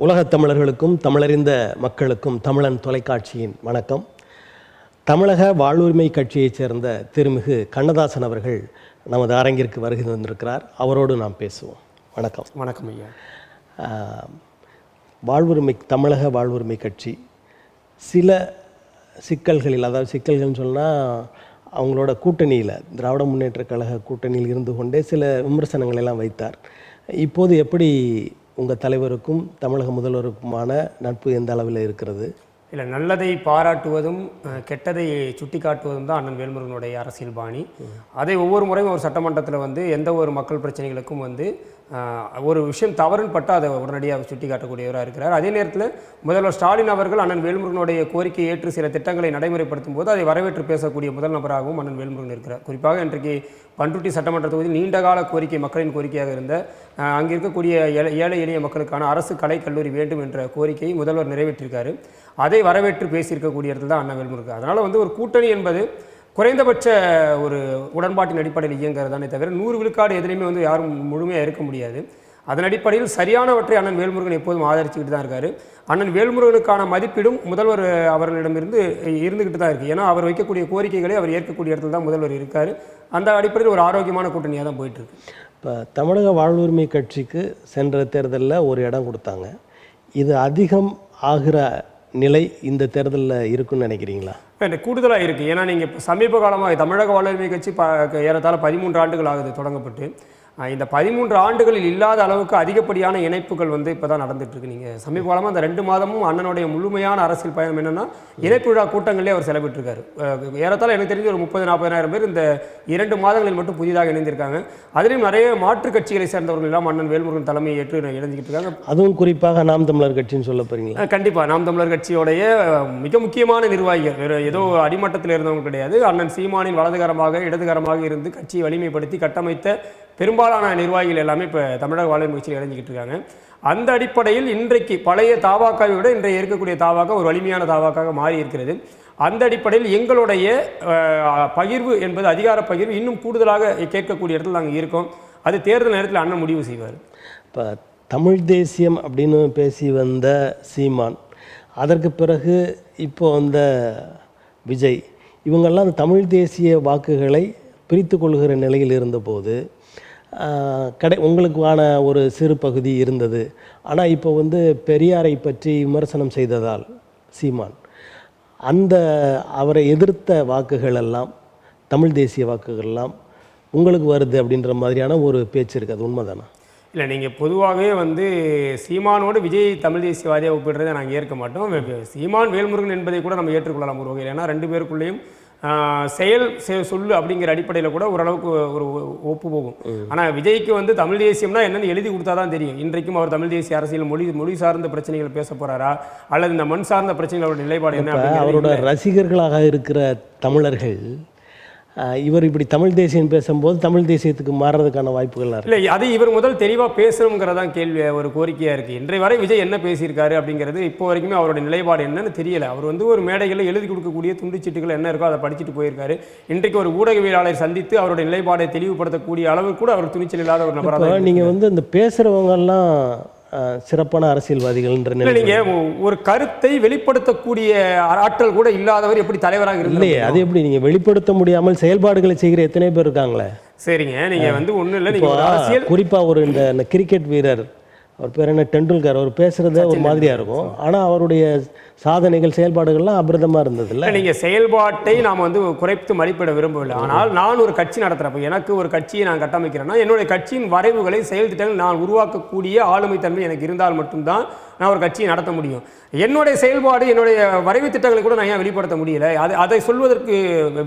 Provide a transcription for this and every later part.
உலகத் தமிழர்களுக்கும் தமிழறிந்த மக்களுக்கும் தமிழன் தொலைக்காட்சியின் வணக்கம். தமிழக வாழ்வுரிமை கட்சியைச் சேர்ந்த திருமிகு கண்ணதாசன் அவர்கள் நமது அரங்கிற்கு வருகை தந்திருக்கிறார். அவரோடு நாம் பேசுவோம். வணக்கம். வணக்கம் ஐயா. தமிழக வாழ்வுரிமை கட்சி சில சிக்கல்களில், அதாவது சிக்கல்கள்னு சொன்னால் அவங்களோட கூட்டணியில், திராவிட முன்னேற்ற கழக கூட்டணியில் இருந்து கொண்டே சில விமர்சனங்கள் எல்லாம் வைத்தார். இப்போது எப்படி உங்கள் தலைவருக்கும் தமிழக முதல்வருக்குமான நட்பு எந்த அளவில் இருக்கிறது? இல்லை, நல்லதை பாராட்டுவதும் கெட்டதை சுட்டி காட்டுவதும் தான் அண்ணன் வேல்முருகனுடைய அரசியல் பாணி. அதை ஒவ்வொரு முறையும் ஒரு சட்டமன்றத்தில் எந்த ஒரு மக்கள் பிரச்சனைகளுக்கும் ஒரு விஷயம் தவறுன்னு பட்டால் அதை உடனடியாக சுட்டி காட்டக்கூடியவராக இருக்கிறார். அதே நேரத்தில் முதல்வர் ஸ்டாலின் அவர்கள் அண்ணன் வேல்முருகனுடைய கோரிக்கையை ஏற்று சில திட்டங்களை நடைமுறைப்படுத்தும் போது அதை வரவேற்று பேசக்கூடிய முதல் நபராகவும் அண்ணன் வேல்முருகன் இருக்கிறார். குறிப்பாக இன்றைக்கு பண்ருட்டி சட்டமன்ற தொகுதியில் நீண்டகால கோரிக்கை, மக்களின் கோரிக்கையாக இருந்த அங்கே இருக்கக்கூடிய ஏழை எளிய மக்களுக்கான அரசு கலை கல்லூரி வேண்டும் என்ற கோரிக்கையை முதல்வர் நிறைவேற்றியிருக்காரு. அதை வரவேற்று பேசியிருக்கக்கூடிய இடத்துல தான் அண்ணன் வேல்முருகன். அதனால் ஒரு கூட்டணி என்பது குறைந்தபட்ச ஒரு உடன்பாட்டின் அடிப்படையில் இயங்குறதானே தவிர 100 விழுக்காடு எதிலையுமே யாரும் முழுமையாக இருக்க முடியாது. அதன் அடிப்படையில் சரியானவற்றை அண்ணன் வேல்முருகன் எப்போதும் ஆதரிச்சுக்கிட்டு தான் இருக்காரு. அண்ணன் வேல்முருகனுக்கான மதிப்பீடும் முதல்வர் அவர்களிடமிருந்து இருந்துக்கிட்டு தான் இருக்குது. ஏன்னா அவர் வைக்கக்கூடிய கோரிக்கைகளை அவர் ஏற்கக்கூடிய இடத்துல தான் முதல்வர் இருக்கார். அந்த அடிப்படையில் ஒரு ஆரோக்கியமான கூட்டணியாக தான் போயிட்டுருக்கு. இப்போ தமிழக வாழ்வுரிமை கட்சிக்கு சென்ற தேர்தலில் ஒரு இடம் கொடுத்தாங்க. இது அதிகம் ஆகிற நிலை இந்த தேர்தலில் இருக்குன்னு நினைக்கிறீங்களா? கூடுதலாக இருக்குது. ஏன்னா நீங்கள் இப்போ சமீப காலமாக தமிழக வாழ்வுரிமை கட்சி ஏறத்தாழ 13 ஆண்டுகள் ஆகுது தொடங்கப்பட்டு. இந்த 13 ஆண்டுகளில் இல்லாத அளவுக்கு அதிகப்படியான இணைப்புகள் இப்போ தான் நடந்துகிட்ருக்கு. நீங்கள் சமீப காலமாக அந்த 2 மாதமும் அண்ணனுடைய முழுமையான அரசியல் பயணம் என்னென்னா இணைப்பு விழா கூட்டங்களே அவர் செலவிட்டிருக்காரு. ஏறத்தாழ எனக்கு தெரிஞ்சு ஒரு 30-40 பேர் இந்த 2 மாதங்களில் மட்டும் புதிதாக இணைந்திருக்காங்க. அதிலும் நிறைய மாற்றுக் கட்சிகளை சேர்ந்தவர்கள் எல்லாம் அண்ணன் வேல்முருகன் தலைமையை ஏற்று இணைஞ்சிக்கிட்டு இருக்காங்க. அதுவும் குறிப்பாக நாம் தமிழர் கட்சின்னு சொல்ல போறீங்களா? கண்டிப்பாக நாம் தமிழர் கட்சியோடைய மிக முக்கியமான நிர்வாகிகள், வேறு ஏதோ அடிமட்டத்தில் இருந்தவங்க கிடையாது. அண்ணன் சீமானின் வலதுகரமாக இடதுகரமாக இருந்து கட்சியை வலிமைப்படுத்தி கட்டமைத்த பெரும்பாலான நிர்வாகிகள் எல்லாமே இப்போ தமிழக வாழ்வுரிமை கட்சியில் இணைஞ்சிக்கிட்டு இருக்காங்க. அந்த அடிப்படையில் இன்றைக்கு பழைய தாவாக்காவை விட இன்றைய இருக்கக்கூடிய தாவாக்கா ஒரு வலிமையான தாவாக்காக மாறி இருக்கிறது. அந்த அடிப்படையில் எங்களுடைய பகிர்வு என்பது, அதிகார பகிர்வு இன்னும் கூடுதலாக கேட்கக்கூடிய இடத்துல நாங்கள் இருக்கோம். அது தேர்தல் நேரத்தில் அண்ணன் முடிவு செய்வார். இப்போ தமிழ் தேசியம் அப்படின்னு பேசி வந்த சீமான், அதற்கு பிறகு இப்போ வந்த விஜய், இவங்கெல்லாம் அந்த தமிழ் தேசிய வாக்குகளை பிரித்து கொள்கிற நிலையில் இருந்தபோது உங்களுக்கான ஒரு சிறு பகுதி இருந்தது. ஆனால் இப்போ பெரியாரை பற்றி விமர்சனம் செய்ததால் சீமான், அவரை எதிர்த்த வாக்குகள் எல்லாம், தமிழ் தேசிய வாக்குகள் எல்லாம் உங்களுக்கு வருது அப்படின்ற மாதிரியான ஒரு பேச்சு இருக்குது. அது உண்மைதானா? இல்லை, நீங்கள் பொதுவாகவே சீமானோடு விஜய் தமிழ் தேசியவாதியாக ஒப்பிடுறதை நாங்கள் ஏற்க மாட்டோம். சீமான் வேல்முருகன் என்பதை கூட நம்ம ஏற்றுக்கொள்ளலாம் ஒரு வகையில். ஏன்னா 2 பேருக்குள்ளேயும் செயல் சொல்லு அப்படிங்கிற அடிப்படையில் கூட ஓரளவுக்கு ஒரு ஒப்பு போகும். ஆனால் விஜய்க்கு தமிழ் தேசியம்னா என்னென்னு எழுதி கொடுத்தா தான் தெரியும். இன்றைக்கும் அவர் தமிழ் தேசிய அரசியல் மொழி சார்ந்த பிரச்சனைகள் பேச போகிறாரா, அல்லது இந்த மண் சார்ந்த பிரச்சனைகளோட நிலைப்பாடு என்ன? அவரோட ரசிகர்களாக இருக்கிற தமிழர்கள் இவர் இப்படி தமிழ் தேசியம் பேசும்போது தமிழ் தேசியத்துக்கு மாறுறதுக்கான வாய்ப்புகள் இல்லை. அது இவர் முதல் தெளிவாக பேசணுங்கிறதான் கேள்வி, ஒரு கோரிக்கையாக இருக்குது. இன்றைய வரை விஜய் என்ன பேசியிருக்காரு அப்படிங்கிறது இப்போ வரைக்குமே அவருடைய நிலைப்பாடு என்னன்னு தெரியலை. அவர் ஒரு மேடைகளில் எழுதி கொடுக்கக்கூடிய துண்டுச்சீட்டுகள் என்ன இருக்கோ அதை படிச்சுட்டு போயிருக்காரு. இன்றைக்கு ஒரு ஊடகவியலாளர் சந்தித்து அவருடைய நிலைப்பாடை தெளிவுபடுத்தக்கூடிய அளவுக்கு கூட அவர் துணிச்சல் இல்லாத ஒரு நபராக. நீங்கள் இந்த பேசுகிறவங்கெல்லாம் சிறப்பான அரசியல்வாதிகள். நீங்கள் ஒரு கருத்தை வெளிப்படுத்தக்கூடிய ஆற்றல் கூட இல்லாதவர் எப்படி தலைவராக இல்லையே? அது எப்படி நீங்கள் வெளிப்படுத்த முடியாமல் செயல்பாடுகளை செய்கிற எத்தனை பேர் இருக்காங்களே? சரிங்க, நீங்கள் ஒன்றும் இல்லை. நீங்கள் குறிப்பாக இந்த கிரிக்கெட் வீரர், அவர் பேர் என்ன, டெண்டுல்கர், அவர் பேசுகிறதே ஒரு மாதிரியாக இருக்கும். ஆனால் அவருடைய சாதனைகள், செயல்பாடுகள்லாம் அபிரதமாக இருந்தது. இல்லை, நீங்கள் செயல்பாட்டை நாம் குறைத்து மதிப்பிட விரும்பவில்லை. ஆனால் நான் ஒரு கட்சி நடத்துகிறப்ப, எனக்கு ஒரு கட்சியை நான் கட்டமைக்கிறேன்னா என்னுடைய கட்சியின் வரைவுகளை, செயல் திட்டங்கள் நான் உருவாக்கக்கூடிய ஆளுமை தன்மை எனக்கு இருந்தால் மட்டும்தான் நான் ஒரு கட்சியை நடத்த முடியும். என்னுடைய செயல்பாடு, என்னுடைய வரைவு திட்டங்களை கூட நான் ஏன் வெளிப்படுத்த முடியல? அதை சொல்வதற்கு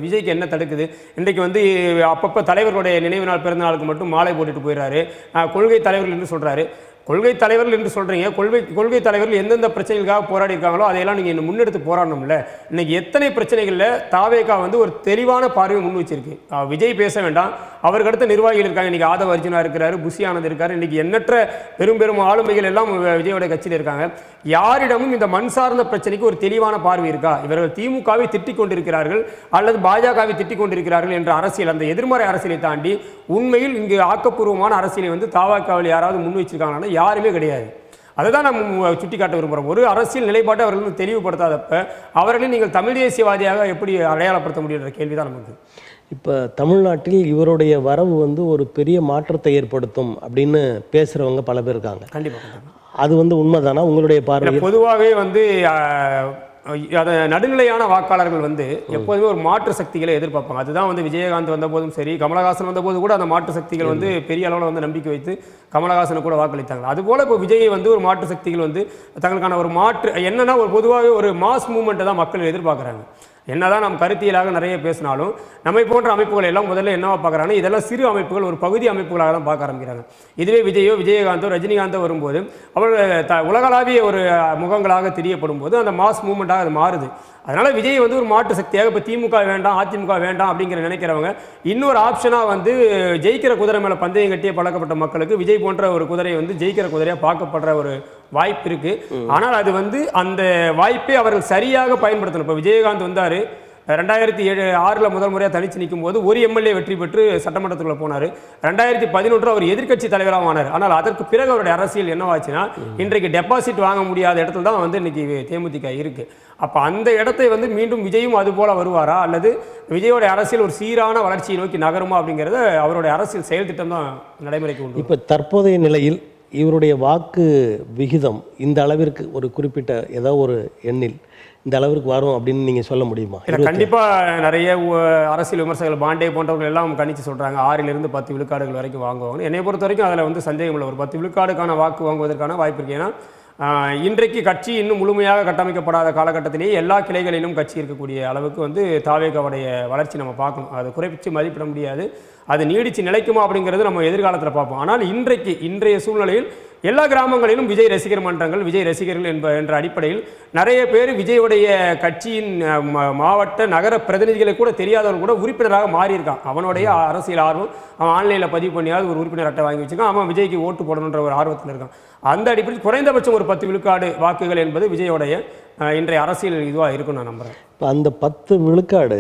விஜய்க்கு என்ன தடுக்குது? இன்றைக்கு அப்பப்போ தலைவர்களுடைய நினைவு நாள், பிறந்த நாளுக்கு மட்டும் மாலை போட்டுட்டு போயிடுறாரு. கொள்கை தலைவர்கள் என்று சொல்கிறாரு. கொள்கை தலைவர்கள் என்று சொல்கிறீங்க. கொள்கை தலைவர்கள் எந்தெந்த பிரச்சனைகளுக்காக போராடி இருக்காங்களோ அதையெல்லாம் நீங்கள் இன்னும் முன்னெடுத்து போராடணும்ல. இன்றைக்கி எத்தனை பிரச்சனைகளில் தாவேகா ஒரு தெளிவான பார்வையை முன் வச்சிருக்கு. விஜய் பேச வேண்டாம், அவருக்கு அடுத்த நிர்வாகிகள் இருக்காங்க. இன்றைக்கி ஆதவ அர்ஜுனா இருக்கிறாரு, புஷி ஆனந்த் இருக்காரு. இன்றைக்கி எண்ணற்ற பெரும் ஆளுமைகள் எல்லாம் விஜயோட கட்சியில் இருக்காங்க. யாரிடமும் இந்த மண் சார்ந்த பிரச்சனைக்கு ஒரு தெளிவான பார்வை இருக்கா? இவர்கள் திமுகவை திட்டிக் கொண்டிருக்கிறார்கள் அல்லது பாஜகவை திட்டிக் கொண்டிருக்கிறார்கள் என்ற அரசியல், அந்த எதிர்மறை அரசியலை தாண்டி உண்மையில் இங்கு ஆக்கப்பூர்வமான அரசியலை தாவேகாவில் யாராவது முன் வச்சிருக்காங்கன்னா யாருமே கிடையாது. அதை தான் நம்ம சுட்டி காட்ட விரும்புகிறோம். ஒரு அரசியல் நிலைப்பாட்டை அவர்கள் வந்து தெளிவுபடுத்தாதப்ப அவர்களை நீங்கள் தமிழ் தேசியவாதியாக எப்படி அடையாளப்படுத்த முடியுன்ற கேள்வி தான் நமக்கு. இப்போ தமிழ்நாட்டில் இவருடைய வரவு வந்து ஒரு பெரிய மாற்றத்தை ஏற்படுத்தும் அப்படின்னு பேசுகிறவங்க பல பேர் இருக்காங்க. கண்டிப்பாக அது வந்து உண்மைதானா உங்களுடைய பார்வை? பொதுவாகவே வந்து அதை நடுநிலையான வாக்காளர்கள் வந்து எப்போதுமே ஒரு மாற்று சக்திகளை எதிர்பார்ப்பாங்க. அதுதான் வந்து விஜயகாந்த் வந்தபோதும் சரி, கமலஹாசன் வந்தபோது கூட அந்த மாற்று சக்திகள் வந்து பெரிய அளவில் வந்து நம்பிக்கை வைத்து கமலஹாசனை கூட வாக்களித்தாங்க. அதுபோல் இப்போ விஜய் வந்து ஒரு மாற்று சக்திகள் வந்து தங்களுக்கான ஒரு மாற்று என்னன்னா ஒரு பொதுவாகவே ஒரு மாஸ் மூவ்மெண்ட்டை தான் மக்கள் எதிர்பார்க்குறாங்க. என்னதான் நம்ம கருத்தியலாக நிறைய பேசினாலும் நம்மை போன்ற அமைப்புகள் எல்லாம் முதல்ல என்னவா பார்க்குறாங்கன்னா இதெல்லாம் சிறு அமைப்புகள், ஒரு பகுதி அமைப்புகளாக தான் பார்க்க ஆரம்பிக்கிறாங்க. இதுவே விஜயகாந்தோ ரஜினிகாந்தோ வரும்போது அவர்கள் உலகளாவிய ஒரு முகங்களாக தெரியப்படும் போது அந்த மாஸ் மூவ்மெண்ட்டாக அது மாறுது. அதனால் விஜய் வந்து ஒரு மாற்று சக்தியாக இப்போ திமுக வேண்டாம் அதிமுக வேண்டாம் அப்படிங்கிற நினைக்கிறவங்க இன்னொரு ஆப்ஷனாக வந்து ஜெயிக்கிற குதிரை மேலே பந்தயம் கட்டிய பழக்கப்பட்ட மக்களுக்கு விஜய் போன்ற ஒரு குதிரையை வந்து ஜெயிக்கிற குதிரையாக பார்க்கப்படுற ஒரு வாய்ப்பு இருக்குது. ஆனால் அது வந்து அந்த வாய்ப்பை அவர்கள் சரியாக பயன்படுத்தணும். இப்போ விஜயகாந்த் வந்தார் 2006 முதல் முறையாக தனித்து நிற்கும் போது ஒரு எம்எல்ஏ வெற்றி பெற்று சட்டமன்றத்துக்குள்ள போனார். 2011 அவர் எதிர்க்கட்சி தலைவராக ஆனார். ஆனால் அதற்கு பிறகு அவருடைய அரசியல் என்னவாச்சுன்னா இன்றைக்கு டெபாசிட் வாங்க முடியாத இடத்துல தான் வந்து இன்னைக்கு தேமுதிக இருக்குது. அப்போ அந்த இடத்தை வந்து மீண்டும் விஜயும் அது போல வருவாரா அல்லது விஜயோடைய அரசியல் ஒரு சீரான வளர்ச்சியை நோக்கி நகருமா அப்படிங்கிறத அவருடைய அரசியல் செயல் திட்டம் தான் நடைமுறைக்கு உண்டு. இப்போ தற்போதைய நிலையில் இவருடைய வாக்கு விகிதம் இந்த அளவிற்கு ஒரு குறிப்பிட்ட ஏதோ ஒரு எண்ணில் இந்த அளவிற்கு வரும் அப்படின்னு நீங்கள் சொல்ல முடியுமா? கண்டிப்பாக நிறைய அரசியல் விமர்சகர்கள் பாண்டே போன்றவர்கள் எல்லாம் கணிச்சு சொல்கிறாங்க 6 to 10 விழுக்காடுகள் வரைக்கும் வாங்குவாங்க. என்னை பொறுத்த வரைக்கும் அதில் வந்து சந்தேகம் இல்லை, ஒரு 10 விழுக்காடுக்கான வாக்கு வாங்குவதற்கான வாய்ப்பு இருக்குது. ஏன்னா இன்றைக்கு கட்சி இன்னும் முழுமையாக கட்டமைக்கப்படாத காலகட்டத்திலேயே எல்லா கிளைகளிலும் கட்சி இருக்கக்கூடிய அளவுக்கு வந்து தாவேகாவுடைய வளர்ச்சி நம்ம பார்க்கணும். அது குறைப்பிச்சு மதிப்பிட முடியாது. அது நீடிச்சு நிலைக்குமா அப்படிங்கிறது நம்ம எதிர்காலத்தில் பார்ப்போம். ஆனால் இன்றைய சூழ்நிலையில் எல்லா கிராமங்களிலும் விஜய் ரசிகர் மன்றங்கள், விஜய் ரசிகர்கள் என்ற அடிப்படையில் நிறைய பேர் விஜயோடைய கட்சியின் மாவட்ட நகர பிரதிநிதிகளை கூட தெரியாதவர்கள் கூட உறுப்பினராக மாறியிருக்கான். அவனுடைய அரசியல் ஆர்வம், அவன் ஆன்லைனில் பதிவு பண்ணியாவது ஒரு உறுப்பினர் அட்டை வாங்கி வச்சுக்கான், அவன் விஜய்க்கு ஓட்டு போடணுன்ற ஒரு ஆர்வத்தில் இருக்கான். அந்த அடிப்படையில் குறைந்தபட்சம் ஒரு 10 விழுக்காடு வாக்குகள் என்பது விஜயோடைய இன்றைய அரசியல் இதுவாக இருக்குன்னு நான் நம்புகிறேன். இப்போ அந்த 10 விழுக்காடு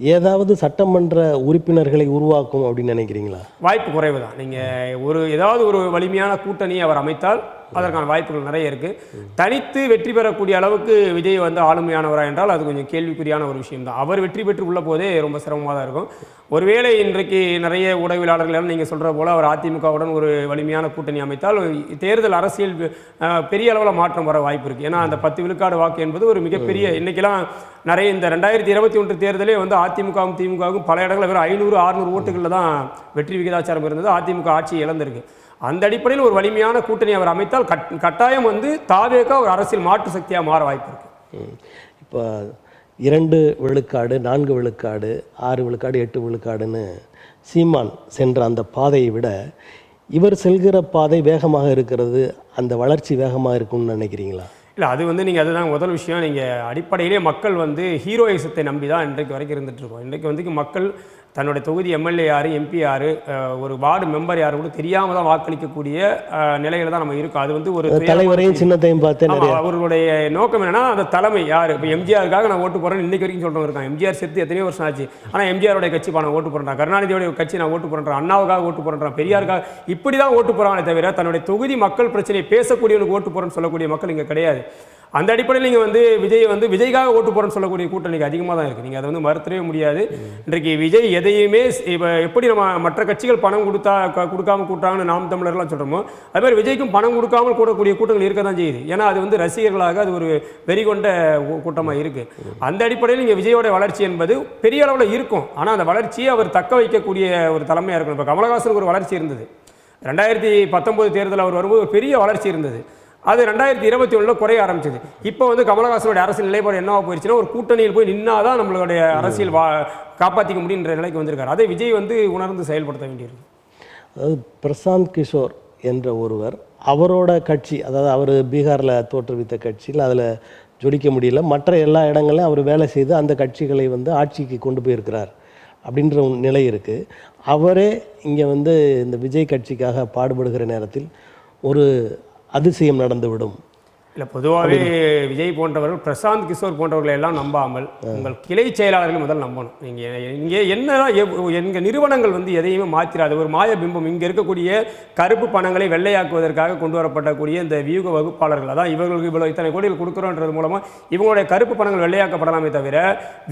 ஏதாவது சட்டமன்ற உறுப்பினர்களை உருவாக்கும் அப்படின்னு நினைக்கிறீங்களா? வாய்ப்பு குறைவு தான். நீங்கள் ஏதாவது ஒரு வலிமையான கூட்டணியை அவர் அமைத்தால் அதற்கான வாய்ப்புகள் நிறைய இருக்குது. தனித்து வெற்றி பெறக்கூடிய அளவுக்கு விஜய் வந்து ஆளுமையானவரா என்றால் அது கொஞ்சம் கேள்விக்குறியான ஒரு விஷயம் தான். அவர் வெற்றி பெற்று உள்ள போதே ரொம்ப சிரமமாக தான் இருக்கும். ஒருவேளை இன்றைக்கு நிறைய ஊடகவியலாளர்கள் எல்லாம் நீங்கள் சொல்கிற போல் அவர் அதிமுகவுடன் ஒரு வலிமையான கூட்டணி அமைத்தால் தேர்தல் அரசியல் பெரிய அளவில் மாற்றம் வர வாய்ப்பு இருக்குது. ஏன்னா அந்த 10 விழுக்காடு வாக்கு என்பது ஒரு மிகப்பெரிய இன்றைக்கெல்லாம் நிறைய இந்த 2021 தேர்தலே வந்து அதிமுகவும் திமுகவும் பல இடங்களில் வெறும் 500-600 ஓட்டுகளில் தான் வெற்றி விகிதாச்சாரம் இருந்தது. அதிமுக ஆட்சியை இழந்திருக்கு. அந்த அடிப்படையில் ஒரு வலிமையான கூட்டணி அவர் அமைத்தால் கட்டாயம் வந்து தாவேகா ஒரு அரசியல் மாற்று சக்தியாக மாற வாய்ப்பு இருக்கு. இப்போ 2 விழுக்காடு 4 விழுக்காடு 6 விழுக்காடு 8 விழுக்காடுன்னு சீமான் சென்ற அந்த பாதையை விட இவர் செல்கிற பாதை வேகமாக இருக்கிறது, அந்த வளர்ச்சி வேகமாக இருக்கும்னு நினைக்கிறீங்களா? இல்லை, அது வந்து நீங்கள் அதுதான் முதல் விஷயம். நீங்கள் அடிப்படையிலே மக்கள் வந்து ஹீரோயிசத்தை நம்பி தான் இன்றைக்கு வரைக்கும் இருந்துகிட்ருக்கோம். இன்றைக்கு வந்து மக்கள் தன்னுடைய தொகுதி எம்எல்ஏ யார், எம்பி யார், ஒரு வார்டு மெம்பர் யார் கூட தெரியாமல் தான் வாக்களிக்கக்கூடிய நிலையில் தான் நம்ம இருக்கோம். அது வந்து ஒரு தலைவரையும் சின்னத்தையும் பார்த்து அவர்களுடைய நோக்கம் என்னன்னா அந்த தலைமை யார். இப்போ எம்ஜிஆருக்காக நான் ஓட்டு போடுறேன்னு இன்றைக்கு வரைக்கும் சொல்கிறவங்க இருக்காங்க. எம்ஜிஆர் செத்து எத்தனையோ வருஷம் ஆச்சு, ஆனால் எம்ஜிஆருடைய கட்சி நான் ஓட்டு போடுறேன், கருணாநிதியோடைய கட்சி நான் ஓட்டு போடுறேன், அண்ணாவுக்காக ஓட்டு போடுறேன், பெரியாருக்காக, இப்படி தான் ஓட்டு போகிறாங்களே தவிர தன்னுடைய தொகுதி மக்கள் பிரச்சனையை பேசக்கூடியவனுக்கு ஓட்டு போடுறேன்னு சொல்லக்கூடிய மக்கள் இங்கே கிடையாது. அந்த அடிப்படையில் நீங்கள் வந்து விஜய்க்காக ஓட்டு போகிறேன்னு சொல்லக்கூடிய கூட்டணிக்கு அதிகமாக தான் இருக்குது. நீங்கள் அதை வந்து மறுத்தவே முடியாது. இன்றைக்கு விஜய் எதையுமே இப்போ எப்படி நம்ம மற்ற கட்சிகள் பணம் கொடுக்காம கூட்டுறாங்கன்னு நாம் தமிழர்லாம் சொல்கிறோமோ அது மாதிரி விஜய்க்கும் பணம் கொடுக்காமல் கூடக்கூடிய கூட்டங்கள் இருக்க தான் செய்யுது. ஏன்னா அது வந்து ரசிகர்களாக அது ஒரு வெறி கொண்ட கூட்டமாக இருக்குது. அந்த அடிப்படையில் நீங்கள் விஜயோட வளர்ச்சி என்பது பெரிய அளவில் இருக்கும். ஆனால் அந்த வளர்ச்சியை அவர் தக்க வைக்கக்கூடிய ஒரு தலைமையாக இருக்கணும். இப்போ கமலஹாசனுக்கு ஒரு வளர்ச்சி இருந்தது, 2019 தேர்தல் அவர் வரும்போது ஒரு பெரிய வளர்ச்சி இருந்தது. அது 2021 குறைய ஆரம்பிச்சது. இப்போ வந்து கமலஹாசனுடைய அரசியல் நிலைப்பாடு என்னவா போயிடுச்சுன்னா ஒரு கூட்டணியில் போய் நின்னாதான் நம்மளுடைய அரசியல் காப்பாற்றிக்க முடியுன்ற நிலைக்கு வந்திருக்காரு. அதை விஜய் வந்து உணர்ந்து செயல்படுத்த வேண்டியிருக்கு. அதாவது பிரசாந்த் கிஷோர் என்ற ஒருவர், அவரோட கட்சி, அதாவது அவர் பீகாரில் தோற்றுவித்த கட்சியில் அதில் ஜொலிக்க முடியல, மற்ற எல்லா இடங்களையும் அவர் வேலை செய்து அந்த கட்சிகளை வந்து ஆட்சிக்கு கொண்டு போயிருக்கிறார் அப்படின்ற நிலை இருக்குது. அவரே இங்கே வந்து இந்த விஜய் கட்சிக்காக பாடுபடுகிற நேரத்தில் ஒரு அதிசயம் நடந்துவிடும் இல்லை பொதுவாகவே விஜய் போன்றவர்கள், பிரசாந்த் கிஷோர் போன்றவர்களை எல்லாம் நம்பாமல் உங்கள் கிளை செயலாளர்கள் முதல் நம்பணும். நீங்கள் இங்கே என்ன எங்கள் நிறுவனங்கள் வந்து எதையுமே மாற்றிடாது. ஒரு மாய பிம்பம் இங்கே இருக்கக்கூடிய கருப்பு பணங்களை வெள்ளையாக்குவதற்காக கொண்டு வரப்படக்கூடிய இந்த வியூக வகுப்பாளர்கள், அதான் இவர்களுக்கு இவ்வளோ இத்தனை கோடிகள் கொடுக்குறோன்றது மூலமாக இவங்களுடைய கருப்பு பணங்கள் வெள்ளையாக்கப்படலாமே தவிர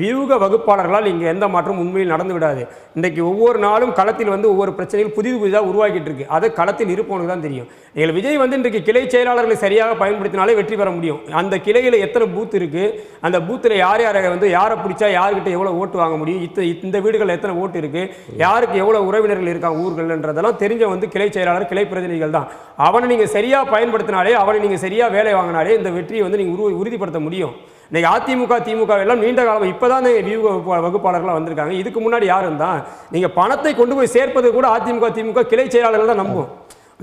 வியூக வகுப்பாளர்களால் இங்கே எந்த மாற்றம் உண்மையில் நடந்து விடாது. இன்றைக்கு ஒவ்வொரு நாளும் களத்தில் வந்து ஒவ்வொரு பிரச்சனைகள் புதிதாக உருவாக்கிட்டு இருக்கு. அதை களத்தில் இருப்பவனுக்கு தான் தெரியும். நீங்கள் விஜய் வந்து இன்றைக்கு கிளை செயலாளர்களை சரியாக பயன்படுத்தினாலே வெற்றி பெற முடியும். அந்த கிளையில் எத்தனை பூத் இருக்கு, அந்த பூத்தில் யார் யாரை வந்து யாரை பிடிச்சா யார்கிட்ட எவ்வளோ ஓட்டு வாங்க முடியும், இந்த வீடுகளில் எத்தனை ஓட்டு இருக்கு, யாருக்கு எவ்வளோ உறவினர்கள் இருக்காங்க ஊர்கள்ன்றதெல்லாம் தெரிஞ்ச வந்து கிளை செயலாளர், கிளை பிரதிநிதிகள் தான். அவனை நீங்கள் சரியாக பயன்படுத்தினாலே, அவனை நீங்கள் சரியாக வேலை வாங்கினாலே இந்த வெற்றியை வந்து நீங்கள் உறுதிப்படுத்த முடியும். இன்னைக்கு அதிமுக திமுக எல்லாம் நீண்ட காலம் இப்போதான் வியூக வகுப்பாளர்களாக வந்திருக்காங்க. இதுக்கு முன்னாடி யாரும் தான் நீங்கள் பணத்தை கொண்டு போய் சேர்ப்பது கூட அதிமுக திமுக கிளை செயலாளர்கள் தான் நம்பும்.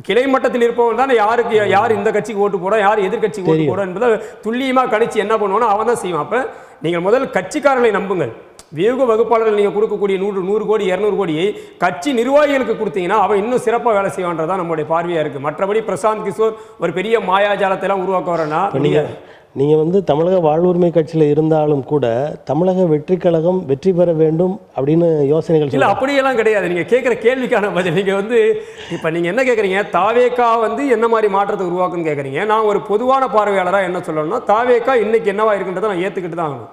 கிளை மட்டத்தில் இருப்பவன் தான் யார் இந்த கட்சிக்கு ஓட்டு போட, யார் எதிர்கட்சிக்கு ஓட்டு போட என்பதை துல்லியமாக கணிச்சு என்ன பண்ணுவோன்னா அவன் தான் செய்வான். அப்போ நீங்கள் முதல் கட்சிக்காரர்களை நம்புங்கள். வியூக வகுப்பாளர்கள் நீங்கள் கொடுக்கக்கூடிய 100 கோடி 200 கோடியை கட்சி நிர்வாகிகளுக்கு கொடுத்தீங்கன்னா அவன் இன்னும் சிறப்பாக வேலை செய்வான்றதான் நம்மளுடைய பார்வையாக இருக்குது. மற்றபடி பிரசாந்த் கிஷோர் ஒரு பெரிய மாயாஜாலத்தை எல்லாம் உருவாக்க வரேன்னா நீங்கள் வந்து தமிழக வாழ்வுரிமை கட்சியில் இருந்தாலும் கூட தமிழக வெற்றி கழகம் வெற்றி பெற வேண்டும் அப்படின்னு யோசனைகள் இல்லை. அப்படியெல்லாம் கிடையாது. நீங்கள் கேட்குற கேள்விக்கான பதில். நீங்கள் வந்து இப்போ நீங்கள் என்ன கேட்குறீங்க, தாவேக்கா வந்து என்ன மாதிரி மாற்றத்தை உருவாக்குன்னு கேட்குறீங்க. நான் ஒரு பொதுவான பார்வையாளராக என்ன சொல்லணும்னா, தாவேக்கா இன்னைக்கு என்னவா இருக்குன்றதை நான் ஏற்றுக்கிட்டு தான் ஆகணும்.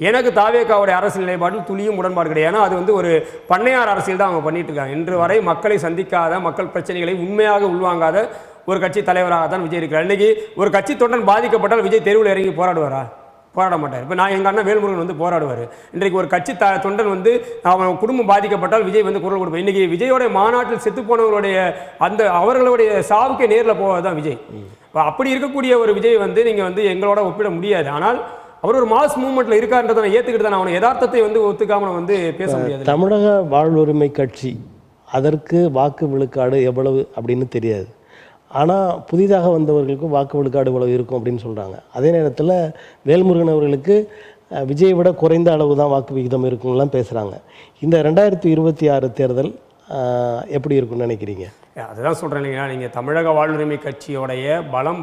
எனக்கு தாவேக்காவுடைய அரசியல் நிலைப்பாட்டில் துளியும் உடன்பாடு கிடையாது. ஏன்னா அது வந்து ஒரு பண்ணையார் அரசியல் தான் அவங்க பண்ணிட்டு இருக்காங்க. இன்று வரை மக்களை சந்திக்காத, மக்கள் பிரச்சனைகளை உண்மையாக உள்வாங்காத ஒரு கட்சி தலைவராக தான் விஜய் இருக்கிறார். இன்னைக்கு ஒரு கட்சி தொண்டன் பாதிக்கப்பட்டால் விஜய் தெருவில் இறங்கி போராடுவாரா? போராட மாட்டார். இப்போ நான் எங்கள் அண்ணன் வேல்முருகன் வந்து போராடுவார். இன்றைக்கு ஒரு கட்சி தொண்டன் வந்து அவன் குடும்பம் பாதிக்கப்பட்டால் விஜய் வந்து குரல் கொடுப்பார். இன்றைக்கி விஜயோடைய மாநாட்டில் செத்து போனவங்களுடைய அவர்களுடைய சாவுக்கே நேரில் போவது தான் விஜய். அப்படி இருக்கக்கூடிய ஒரு விஜய் வந்து நீங்கள் வந்து எங்களோட ஒப்பிட முடியாது. ஆனால் அவர் ஒரு மாஸ் மூவ்மெண்ட்டில் இருக்காருன்றதை நான் ஏற்றுக்கிட்டு தான் அவனை யதார்த்தத்தை வந்து ஒத்துக்காமல் வந்து பேச முடியாது. தமிழக வாழ்வுரிமை கட்சி அதற்கு வாக்கு விழுக்காடு எவ்வளவு அப்படின்னு தெரியாது. ஆனால் புதிதாக வந்தவர்களுக்கும் வாக்கு விழுக்காடு இவ்வளவு இருக்கும் அப்படின்னு சொல்கிறாங்க. அதே நேரத்தில் வேல்முருகன் அவர்களுக்கு விஜயை விட குறைந்த அளவு தான் வாக்கு விகிதம் இருக்குங்கலாம் பேசுகிறாங்க. இந்த 2026 தேர்தல் எப்படி இருக்குன்னு நினைக்கிறீங்க? அதுதான் சொல்கிறேன் இல்லைங்களா, நீங்கள் தமிழக வாழ்வுரிமை கட்சியோடைய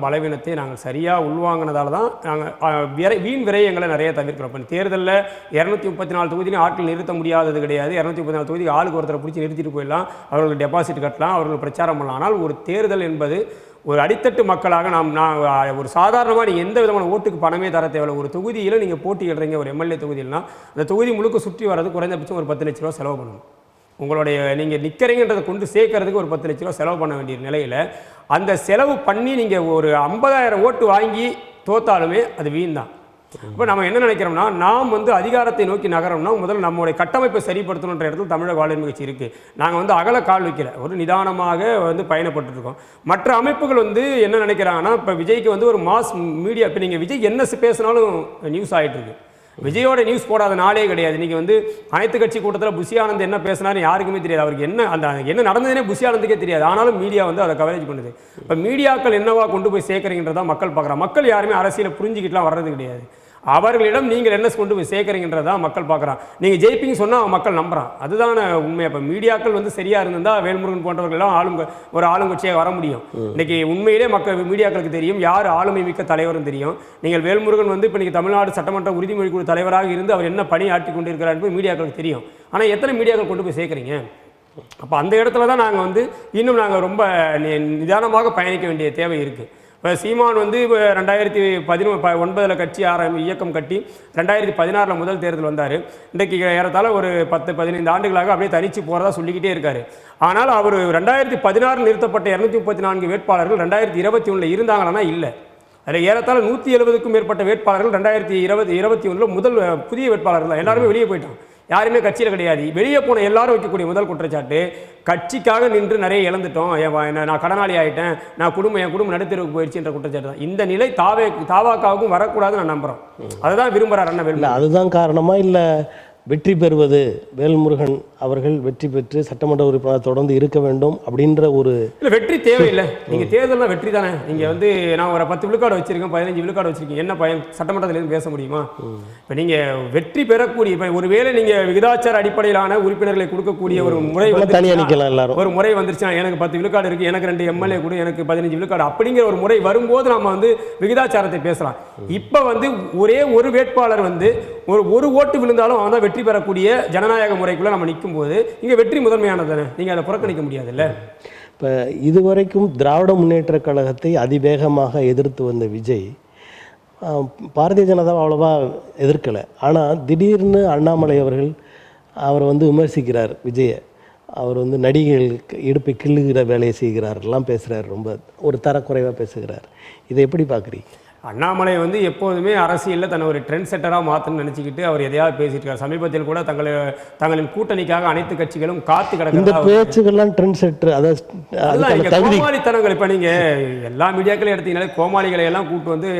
பலவீனத்தை நாங்கள் சரியாக உள்வாங்கினதால தான் நாங்கள் வீண் விரயங்களை நிறைய தவிர்க்கிறோம். இப்போ தேர்தலில் 234 தொகுதியும் ஆட்கள் நிறுத்த முடியாதது கிடையாது. 234 தொகுதிக்கு ஆளுக்கு ஒருத்தரை பிடிச்சி நிறுத்திட்டு போயிடலாம், அவர்களுக்கு டெபாசிட் கட்டலாம், அவர்கள் பிரச்சாரம் பண்ணலாம். ஆனால் ஒரு தேர்தல் என்பது ஒரு அடித்தட்டு மக்களாக நான் ஒரு சாதாரணமாக நீங்கள் எந்த விதமான ஓட்டுக்கு பணமே தர தேவையில்லை. ஒரு தொகுதியில் நீங்கள் போட்டியிடுறீங்க, ஒரு எம்எல்ஏ தொகுதியில்னா அந்த தொகுதி முழுக்க சுற்றி வர்றது குறைந்தபட்சம் ஒரு 10 லட்ச ரூபா செலவு பண்ணணும். உங்களுடைய நீங்கள் நிற்கிறீங்கன்றதை கொண்டு சேர்க்கறதுக்கு ஒரு 10 லட்ச ரூபா செலவு பண்ண வேண்டிய நிலையில் அந்த செலவு பண்ணி நீங்கள் ஒரு 50,000 ஓட்டு வாங்கி தோத்தாலுமே அது வீண் தான். இப்போ நம்ம என்ன நினைக்கிறோம்னா, நாம் வந்து அதிகாரத்தை நோக்கி நகரோம்னா முதல்ல நம்மளுடைய கட்டமைப்பை சரிப்படுத்தணுன்ற இடத்துல தமிழக வாழ்வுரிமை கட்சி இருக்குது. நாங்கள் வந்து அகல கால் வைக்கல, ஒரு நிதானமாக வந்து பயணப்பட்டுருக்கோம். மற்ற அமைப்புகள் வந்து என்ன நினைக்கிறாங்கன்னா, இப்போ விஜய்க்கு வந்து ஒரு மாஸ் மீடியா, இப்போ நீங்கள் விஜய் என்ன பேசினாலும் நியூஸ் ஆகிட்டு இருக்கு. விஜயோட நியூஸ் போடாத நாளே கிடையாது. இன்றைக்கி வந்து அனைத்து கட்சி கூட்டத்தில் புஷி ஆனந்த் என்ன பேசினாரு யாருக்குமே தெரியாது. அவருக்கு என்ன நடந்ததுனே புஷி ஆனந்துக்கே தெரியாது. ஆனாலும் மீடியா வந்து அதை கவரேஜ் பண்ணுது. இப்போ மீடியாக்கள் என்னவா கொண்டு போய் சேர்க்குறீங்கன்றதா மக்கள் பார்க்குறாங்க. மக்கள் யாருமே அரசியலை புரிஞ்சுக்கிட்டுலாம் வர்றது கிடையாது. அவர்களிடம் நீங்கள் என்ன கொண்டு போய் சேர்க்குறீங்கன்றதா மக்கள் பார்க்குறான். நீங்கள் ஜெயிப்பிங்க சொன்னால் மக்கள் நம்புறான். அதுதான உண்மை. அப்போ மீடியாக்கள் வந்து சரியாக இருந்தால் வேல்முருகன் போன்றவர்களெல்லாம் ஒரு ஆளுங்கட்சியாக வர முடியும். இன்றைக்கி உண்மையிலே மீடியாக்களுக்கு தெரியும் யார் ஆளுமை மிக்க தலைவரும் தெரியும். நீங்கள் வேல்முருகன் வந்து இப்போ நீங்கள் தமிழ்நாடு சட்டமன்ற உறுதிமொழி குழு தலைவராக இருந்து அவர் என்ன பணி ஆற்றி கொண்டு இருக்கிறார் என்பது மீடியாக்களுக்கு தெரியும். ஆனால் எத்தனை மீடியாக்கள் கொண்டு போய் சேர்க்குறீங்க? அப்போ அந்த இடத்துல தான் நாங்கள் வந்து இன்னும் நாங்கள் ரொம்ப நிதானமாக பயணிக்க வேண்டிய தேவை இருக்குது. இப்போ சீமான் வந்து இப்போ 2019 கட்சி இயக்கம் கட்டி 2016 முதல் தேர்தல் வந்தார். இன்றைக்கு ஏறத்தாழ ஒரு 10-15 ஆண்டுகளாக அப்படியே தனிச்சு போகிறதா சொல்லிக்கிட்டே இருக்கார். ஆனால் அவர் 2016 நிறுத்தப்பட்ட 234 வேட்பாளர்கள் 2021 இருந்தாங்கன்னா இல்லை. அதில் ஏறத்தாழ 170க்கும் மேற்பட்ட வேட்பாளர்கள் 2021 முதல் புதிய வேட்பாளர்கள் தான். எல்லாருமே வெளியே போயிட்டான். யாருமே கட்சியில் கிடையாது. வெளியே போன எல்லாரும் வைக்கக்கூடிய முதல் குற்றச்சாட்டு, கட்சிக்காக நின்று நிறைய இழந்துட்டோம், நான் கடனாளி ஆகிட்டேன், என் குடும்பம் நடுத்தருவுக்கு போயிடுச்சுன்ற குற்றச்சாட்டு தான். இந்த நிலை தாவாக்காவுக்கும் வரக்கூடாதுன்னு நான் நம்புகிறோம். அதுதான் விரும்புகிறார் அண்ணன். இல்லை அதுதான் காரணமா இல்லை வெற்றி பெறுவது வேல்முருகன் அவர்கள் வெற்றி பெற்று சட்டமன்ற உறுப்பினர் தொடர்ந்து இருக்க வேண்டும் அப்படின்ற ஒரு இல்லை வெற்றி தேவையில்லை. நீங்கள் தேர்தலில் வெற்றி தானே. நீங்கள் வந்து நான் ஒரு 10 விழுக்காடு வச்சிருக்கேன், 15 விழுக்காடு வச்சிருக்கீங்க, என்ன பயன்? சட்டமன்றத்திலேருந்து பேச முடியுமா? இப்போ நீங்கள் வெற்றி பெறக்கூடிய இப்போ ஒருவேளை நீங்கள் விகிதாச்சார அடிப்படையிலான உறுப்பினர்களை கொடுக்கக்கூடிய ஒரு முறை தனியாக நிற்கலாம். எல்லாரும் ஒரு முறை வந்துருச்சுன்னா எனக்கு 10 விழுக்காடு இருக்குது, எனக்கு 2 எம்எல்ஏ கூட, எனக்கு 15 விழுக்காடு அப்படிங்கிற ஒரு முறை வரும்போது நம்ம வந்து விகிதாச்சாரத்தை பேசலாம். இப்போ வந்து ஒரே ஒரு வேட்பாளர் வந்து ஒரு ஓட்டு விழுந்தாலும் அவன் தான் வெற்றி பெறக்கூடிய ஜனநாயக முறைக்குள்ள நம்ம நிற்கும் போது இங்கே வெற்றி முதன்மையானது தானே. நீங்கள் அதை புறக்கணிக்க முடியாதுல்ல. இப்போ இதுவரைக்கும் திராவிட முன்னேற்ற கழகத்தை அதிவேகமாக எதிர்த்து வந்த விஜய் பாரதிய ஜனதாவை அவ்வளோவா எதிர்க்கலை. ஆனால் திடீர்னு அண்ணாமலை அவர்கள் அவரை வந்து விமர்சிக்கிறார். விஜயை அவர் வந்து நடிகைகளுக்கு இடுப்பை கிள்ளுகிற வேலையை செய்கிறாரெல்லாம் பேசுகிறார். ரொம்ப ஒரு தரக்குறைவாக பேசுகிறார். இதை எப்படி பார்க்குறீங்க? அண்ணாமலை வந்து எப்போதுமே அரசியலில் தன்னை ஒரு ட்ரெண்ட் செட்டராக மாற்றணும்னு நினச்சிக்கிட்டு அவர் எதையாவது பேசியிருக்கார். சமீபத்தில் கூட தங்களின் கூட்டணிக்காக அனைத்து கட்சிகளும் காத்து கிடக்கிறது. இந்த பேச்சுக்கள்லாம் ட்ரெண்ட் செட்டர், அதாவது கோமாளித்தனங்கள். இப்போ நீங்கள் எல்லா மீடியாக்களையும் எடுத்தீங்கன்னாலே கோமாளிகளை எல்லாம் கூப்பிட்டு வந்து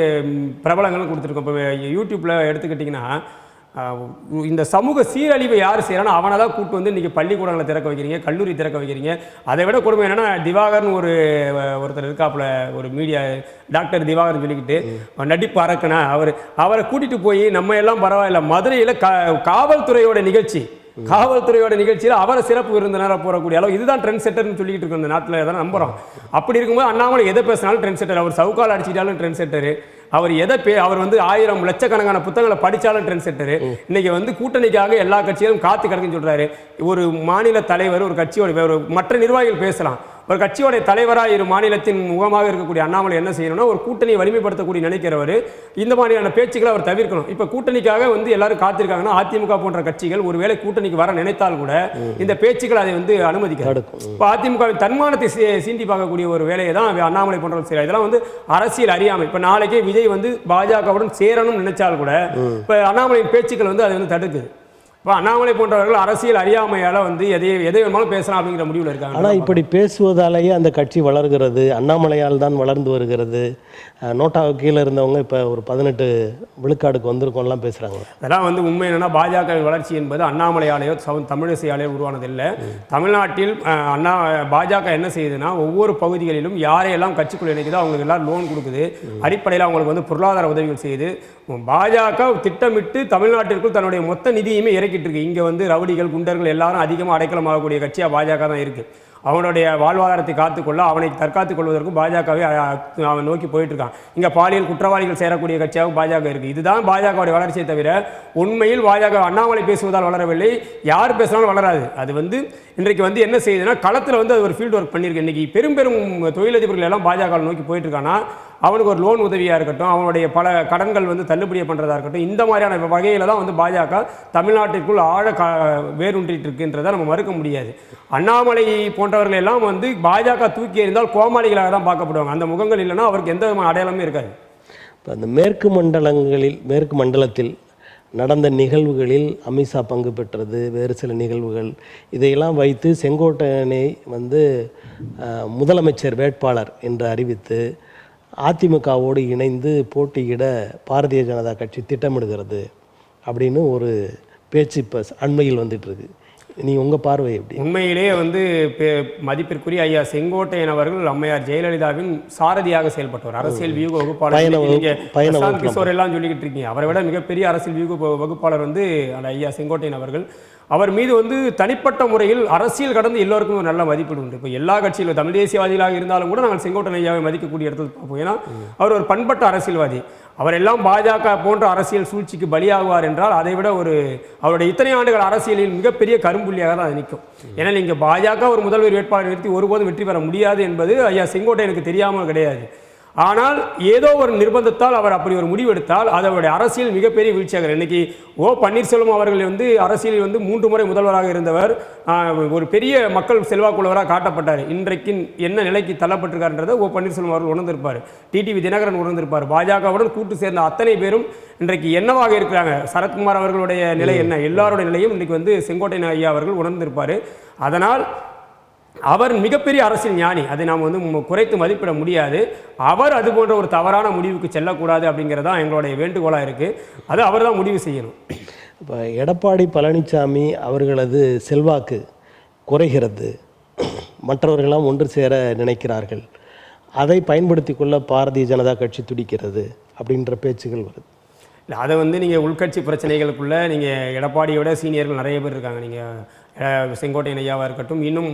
பிரபலங்களும் கொடுத்துருக்கோம். இப்போ யூடியூப்பில் எடுத்துக்கிட்டிங்கன்னா இந்த சமூக சீரழிவை யார் செய்யறானோ அவனை தான் கூப்பிட்டு வந்து இன்றைக்கி பள்ளிக்கூடங்களை திறக்க வைக்கிறீங்க, கல்லூரி திறக்க வைக்கிறீங்க. அதை விட கொடுமை என்னென்னா திவாகர்னு ஒருத்தர் இருக்காப்புல, ஒரு மீடியா டாக்டர் திவாகர்னு சொல்லிக்கிட்டு நடிப்பு அரக்கனா அவரை கூட்டிகிட்டு போய் நம்ம எல்லாம் பரவாயில்ல மதுரையில் காவல்துறையோட நிகழ்ச்சியில் அவரை சிறப்பு விருந்தினராக போகக்கூடிய அளவு இதுதான் ட்ரெண்ட் செட்டர்னு சொல்லிட்டு இருக்கோம் இந்த நாட்டில். எதாவது நம்புகிறோம். அப்படி இருக்கும்போது அண்ணாமலை எதை பேசினாலும் ட்ரெண்ட் செட்டர், அவர் சவுக்கால் அடிச்சிட்டாலும் ட்ரெண்ட் செட்டரு, அவர் அவர் வந்து 1000 லட்சக்கணக்கான புத்தகங்களை படித்தாலும் ட்ரெண்ட் செட்டரு. இன்னைக்கு வந்து கூட்டணிக்காக எல்லா கட்சிகளும் காத்து கிடக்குன்னு சொல்றாரு. ஒரு மாநில தலைவர் ஒரு கட்சியோட ஒரு மற்ற நிர்வாகிகள் பேசலாம். ஒரு கட்சியோடைய தலைவராக இரு மாநிலத்தின் முகமாக இருக்கக்கூடிய அண்ணாமலை என்ன செய்யணும்னா ஒரு கூட்டணியை வலிமைப்படுத்தக்கூடிய நினைக்கிறவர் இந்த மாதிரியான பேச்சுக்களை அவர் தவிர்க்கணும். இப்போ கூட்டணிக்காக வந்து எல்லாரும் காத்திருக்காங்கன்னா அதிமுக போன்ற கட்சிகள் ஒருவேளை கூட்டணிக்கு வர நினைத்தால் கூட இந்த பேச்சுக்கள் அதை வந்து அனுமதிக்காது. இப்போ அதிமுகவின் தன்மானத்தை சீண்டி பார்க்கக்கூடிய ஒரு வேலையை தான் அண்ணாமலை போன்றவர் செய்யறார். இதெல்லாம் வந்து அரசியல் அறியாமை. இப்போ நாளைக்கே விஜய் வந்து பாஜகவுடன் சேரணும்னு நினைச்சால் கூட இப்போ அண்ணாமலையின் பேச்சுக்கள் வந்து அதை வந்து தடுக்குது. இப்போ அண்ணாமலை போன்றவர்கள் அரசியல் அறியாமையால் வந்து எதை வேணுமாலும் பேசலாம் அப்படிங்கிற முடிவில் இருக்காங்க. ஆனால் இப்படி பேசுவதாலேயே அந்த கட்சி வளர்கிறது, அண்ணாமலையால் தான் வளர்ந்து வருகிறது. நோட்டாவுக்கு கீழே இருந்தவங்க இப்போ ஒரு 18 விழுக்காடுக்கு வந்திருக்கோம்லாம் பேசுகிறாங்க. அதெல்லாம் வந்து உண்மை என்னென்னா பாஜக வளர்ச்சி என்பது அண்ணாமலையாலேயோ தமிழிசையாலேயோ உருவானதில்லை. தமிழ்நாட்டில் பாஜக என்ன செய்யுதுன்னா ஒவ்வொரு பகுதிகளிலும் யாரையெல்லாம் கட்சிக்குள் இணைக்குதோ அவங்களுக்கு எல்லாம் லோன் கொடுக்குது. அடிப்படையில் அவங்களுக்கு வந்து பொருளாதார உதவிகள் செய்யுது. பாஜக திட்டமிட்டு தமிழ்நாட்டிற்குள் தன்னுடைய மொத்த நிதியுமே இறக்கிட்டு இருக்கு. இங்கே வந்து ரவுடிகள் குண்டர்கள் எல்லாரும் அதிகமாக அடைக்கலமாகக்கூடிய கட்சியாக பாஜக தான் இருக்குது. அவனுடைய வாழ்வாதாரத்தை காத்துக்கொள்ள அவனை தற்காத்துக் கொள்வதற்கும் பாஜகவை அவன் நோக்கி போயிட்டு இருக்கான். இங்கே பாலியல் குற்றவாளிகள் சேரக்கூடிய கட்சியாக பாஜக இருக்குது. இதுதான் பாஜகவுடைய வளர்ச்சியை தவிர உண்மையில் பாஜக அண்ணாமலை பேசுவதால் வளரவில்லை, யார் பேசினாலும் வளராது. அது வந்து இன்றைக்கு வந்து என்ன செய்யுதுன்னா களத்தில் வந்து அது ஒரு ஃபீல்டு ஒர்க் பண்ணியிருக்கு. இன்றைக்கி பெரும் தொழிலதிபர்கள் எல்லாம் பாஜக நோக்கி போயிட்டு இருக்கான்னா அவனுக்கு ஒரு லோன் உதவியாக இருக்கட்டும், அவனுடைய பல கடன்கள் வந்து தள்ளுபடியை பண்ணுறதா இருக்கட்டும், இந்த மாதிரியான வகையில் தான் வந்து பாஜக தமிழ்நாட்டிற்குள் வேரூன்றிட்டு இருக்குன்றதை நம்ம மறுக்க முடியாது. அண்ணாமலை போன்றவர்கள் எல்லாம் வந்து பாஜக தூக்கி எறிந்தால் கோமாளிகளாக தான் பார்க்கப்படுவாங்க. அந்த முகங்கள் இல்லைன்னா அவருக்கு எந்த அடையாளமே இருக்காது. இப்போ அந்த மேற்கு மண்டலத்தில் நடந்த நிகழ்வுகளில் அமித்ஷா பங்கு பெற்றது, வேறு சில நிகழ்வுகள், இதையெல்லாம் வைத்து செங்கோட்டையனை வந்து முதலமைச்சர் வேட்பாளர் என்று அறிவித்து அதிமுகவோடு இணைந்து போட்டியிட பாரதிய ஜனதா கட்சி திட்டமிடுகிறது அப்படின்னு ஒரு பேச்சு இப்போ அண்மையில் வந்துட்டுருக்கு. நீங்கள் உங்கள் பார்வை எப்படி? உண்மையிலேயே வந்து மதிப்பிற்குரிய ஐயா செங்கோட்டையன் அவர்கள் அம்மையார் ஜெயலலிதாவின் சாரதியாக செயல்பட்டவர், அரசியல் வியூக வகுப்பாளர். கிஷோர் எல்லாம் சொல்லிக்கிட்டு இருக்கீங்க. அவரை விட மிகப்பெரிய அரசியல் வியூக வகுப்பாளர் வந்து அந்த ஐயா செங்கோட்டையன் அவர்கள். அவர் மீது வந்து தனிப்பட்ட முறையில் அரசியல் கடந்து எல்லோருக்கும் ஒரு நல்ல மதிப்பீடு உண்டு. இப்போ எல்லா கட்சியிலும் தமிழ் தேசியவாதிகளாக இருந்தாலும் கூட நாங்கள் செங்கோட்டையன் ஐயாவை மதிக்கக்கூடிய இடத்துல பார்ப்போம். ஏன்னா அவர் ஒரு பண்பட்ட அரசியல்வாதி. அவர் எல்லாம் பாஜக போன்ற அரசியல் சூழ்ச்சிக்கு பலியாகுவார் என்றால் அதை விட அவருடைய இத்தனை ஆண்டுகள் அரசியலில் மிகப்பெரிய கரும்புள்ளியாக தான் அது நிற்கும். ஏன்னா நீங்கள் பாஜக ஒரு முதல்வர் வேட்பாளர் நிறுத்தி ஒருபோதும் வெற்றி பெற முடியாது என்பது ஐயா செங்கோட்டையனுக்கு தெரியாமல் கிடையாது. ஆனால் ஏதோ ஒரு நிர்பந்தத்தால் அவர் அப்படி ஒரு முடிவெடுத்தால் அது அவருடைய அரசியல் மிகப்பெரிய வீழ்ச்சியாக. இன்னைக்கு பன்னீர்செல்வம் அவர்கள் வந்து அரசியலில் வந்து 3 முறை முதல்வராக இருந்தவர், ஒரு பெரிய மக்கள் செல்வாக்குள்ளவராக காட்டப்பட்டார். இன்றைக்கு என்ன நிலைக்கு தள்ளப்பட்டிருக்காருன்றதை பன்னீர்செல்வம் அவர்கள் உணர்ந்திருப்பார், டிடிவி தினகரன் உணர்ந்திருப்பார். பாஜகவுடன் கூட்டு சேர்ந்த அத்தனை பேரும் இன்றைக்கு என்னவாக இருக்கிறாங்க, சரத்குமார் அவர்களுடைய நிலை என்ன, எல்லாருடைய நிலையும் இன்றைக்கு வந்து செங்கோட்டையன் ஐயா அவர்கள் உணர்ந்திருப்பார். அதனால் அவர் மிகப்பெரிய அரசியல் ஞானி, அதை நாம் வந்து குறைத்து மதிப்பிட முடியாது. அவர் அது போன்ற ஒரு தவறான முடிவுக்கு செல்லக்கூடாது அப்படிங்கிறது தான் எங்களுடைய வேண்டுகோளாக இருக்குது. அது அவர் தான் முடிவு செய்யணும். இப்போ எடப்பாடி பழனிசாமி அவர்களது செல்வாக்கு குறைகிறது, மற்றவர்களெல்லாம் ஒன்று சேர நினைக்கிறார்கள், அதை பயன்படுத்தி கொள்ள பாரதிய ஜனதா கட்சி துடிக்கிறது அப்படின்ற பேச்சுகள் வருது. இல்லை, அதை வந்து நீங்கள் உள்கட்சி பிரச்சனைகளுக்குள்ளே நீங்கள் எடப்பாடியோட சீனியர்கள் நிறைய பேர் இருக்காங்க. நீங்கள் செங்கோட்டையன் ஐயாவாக இருக்கட்டும், இன்னும்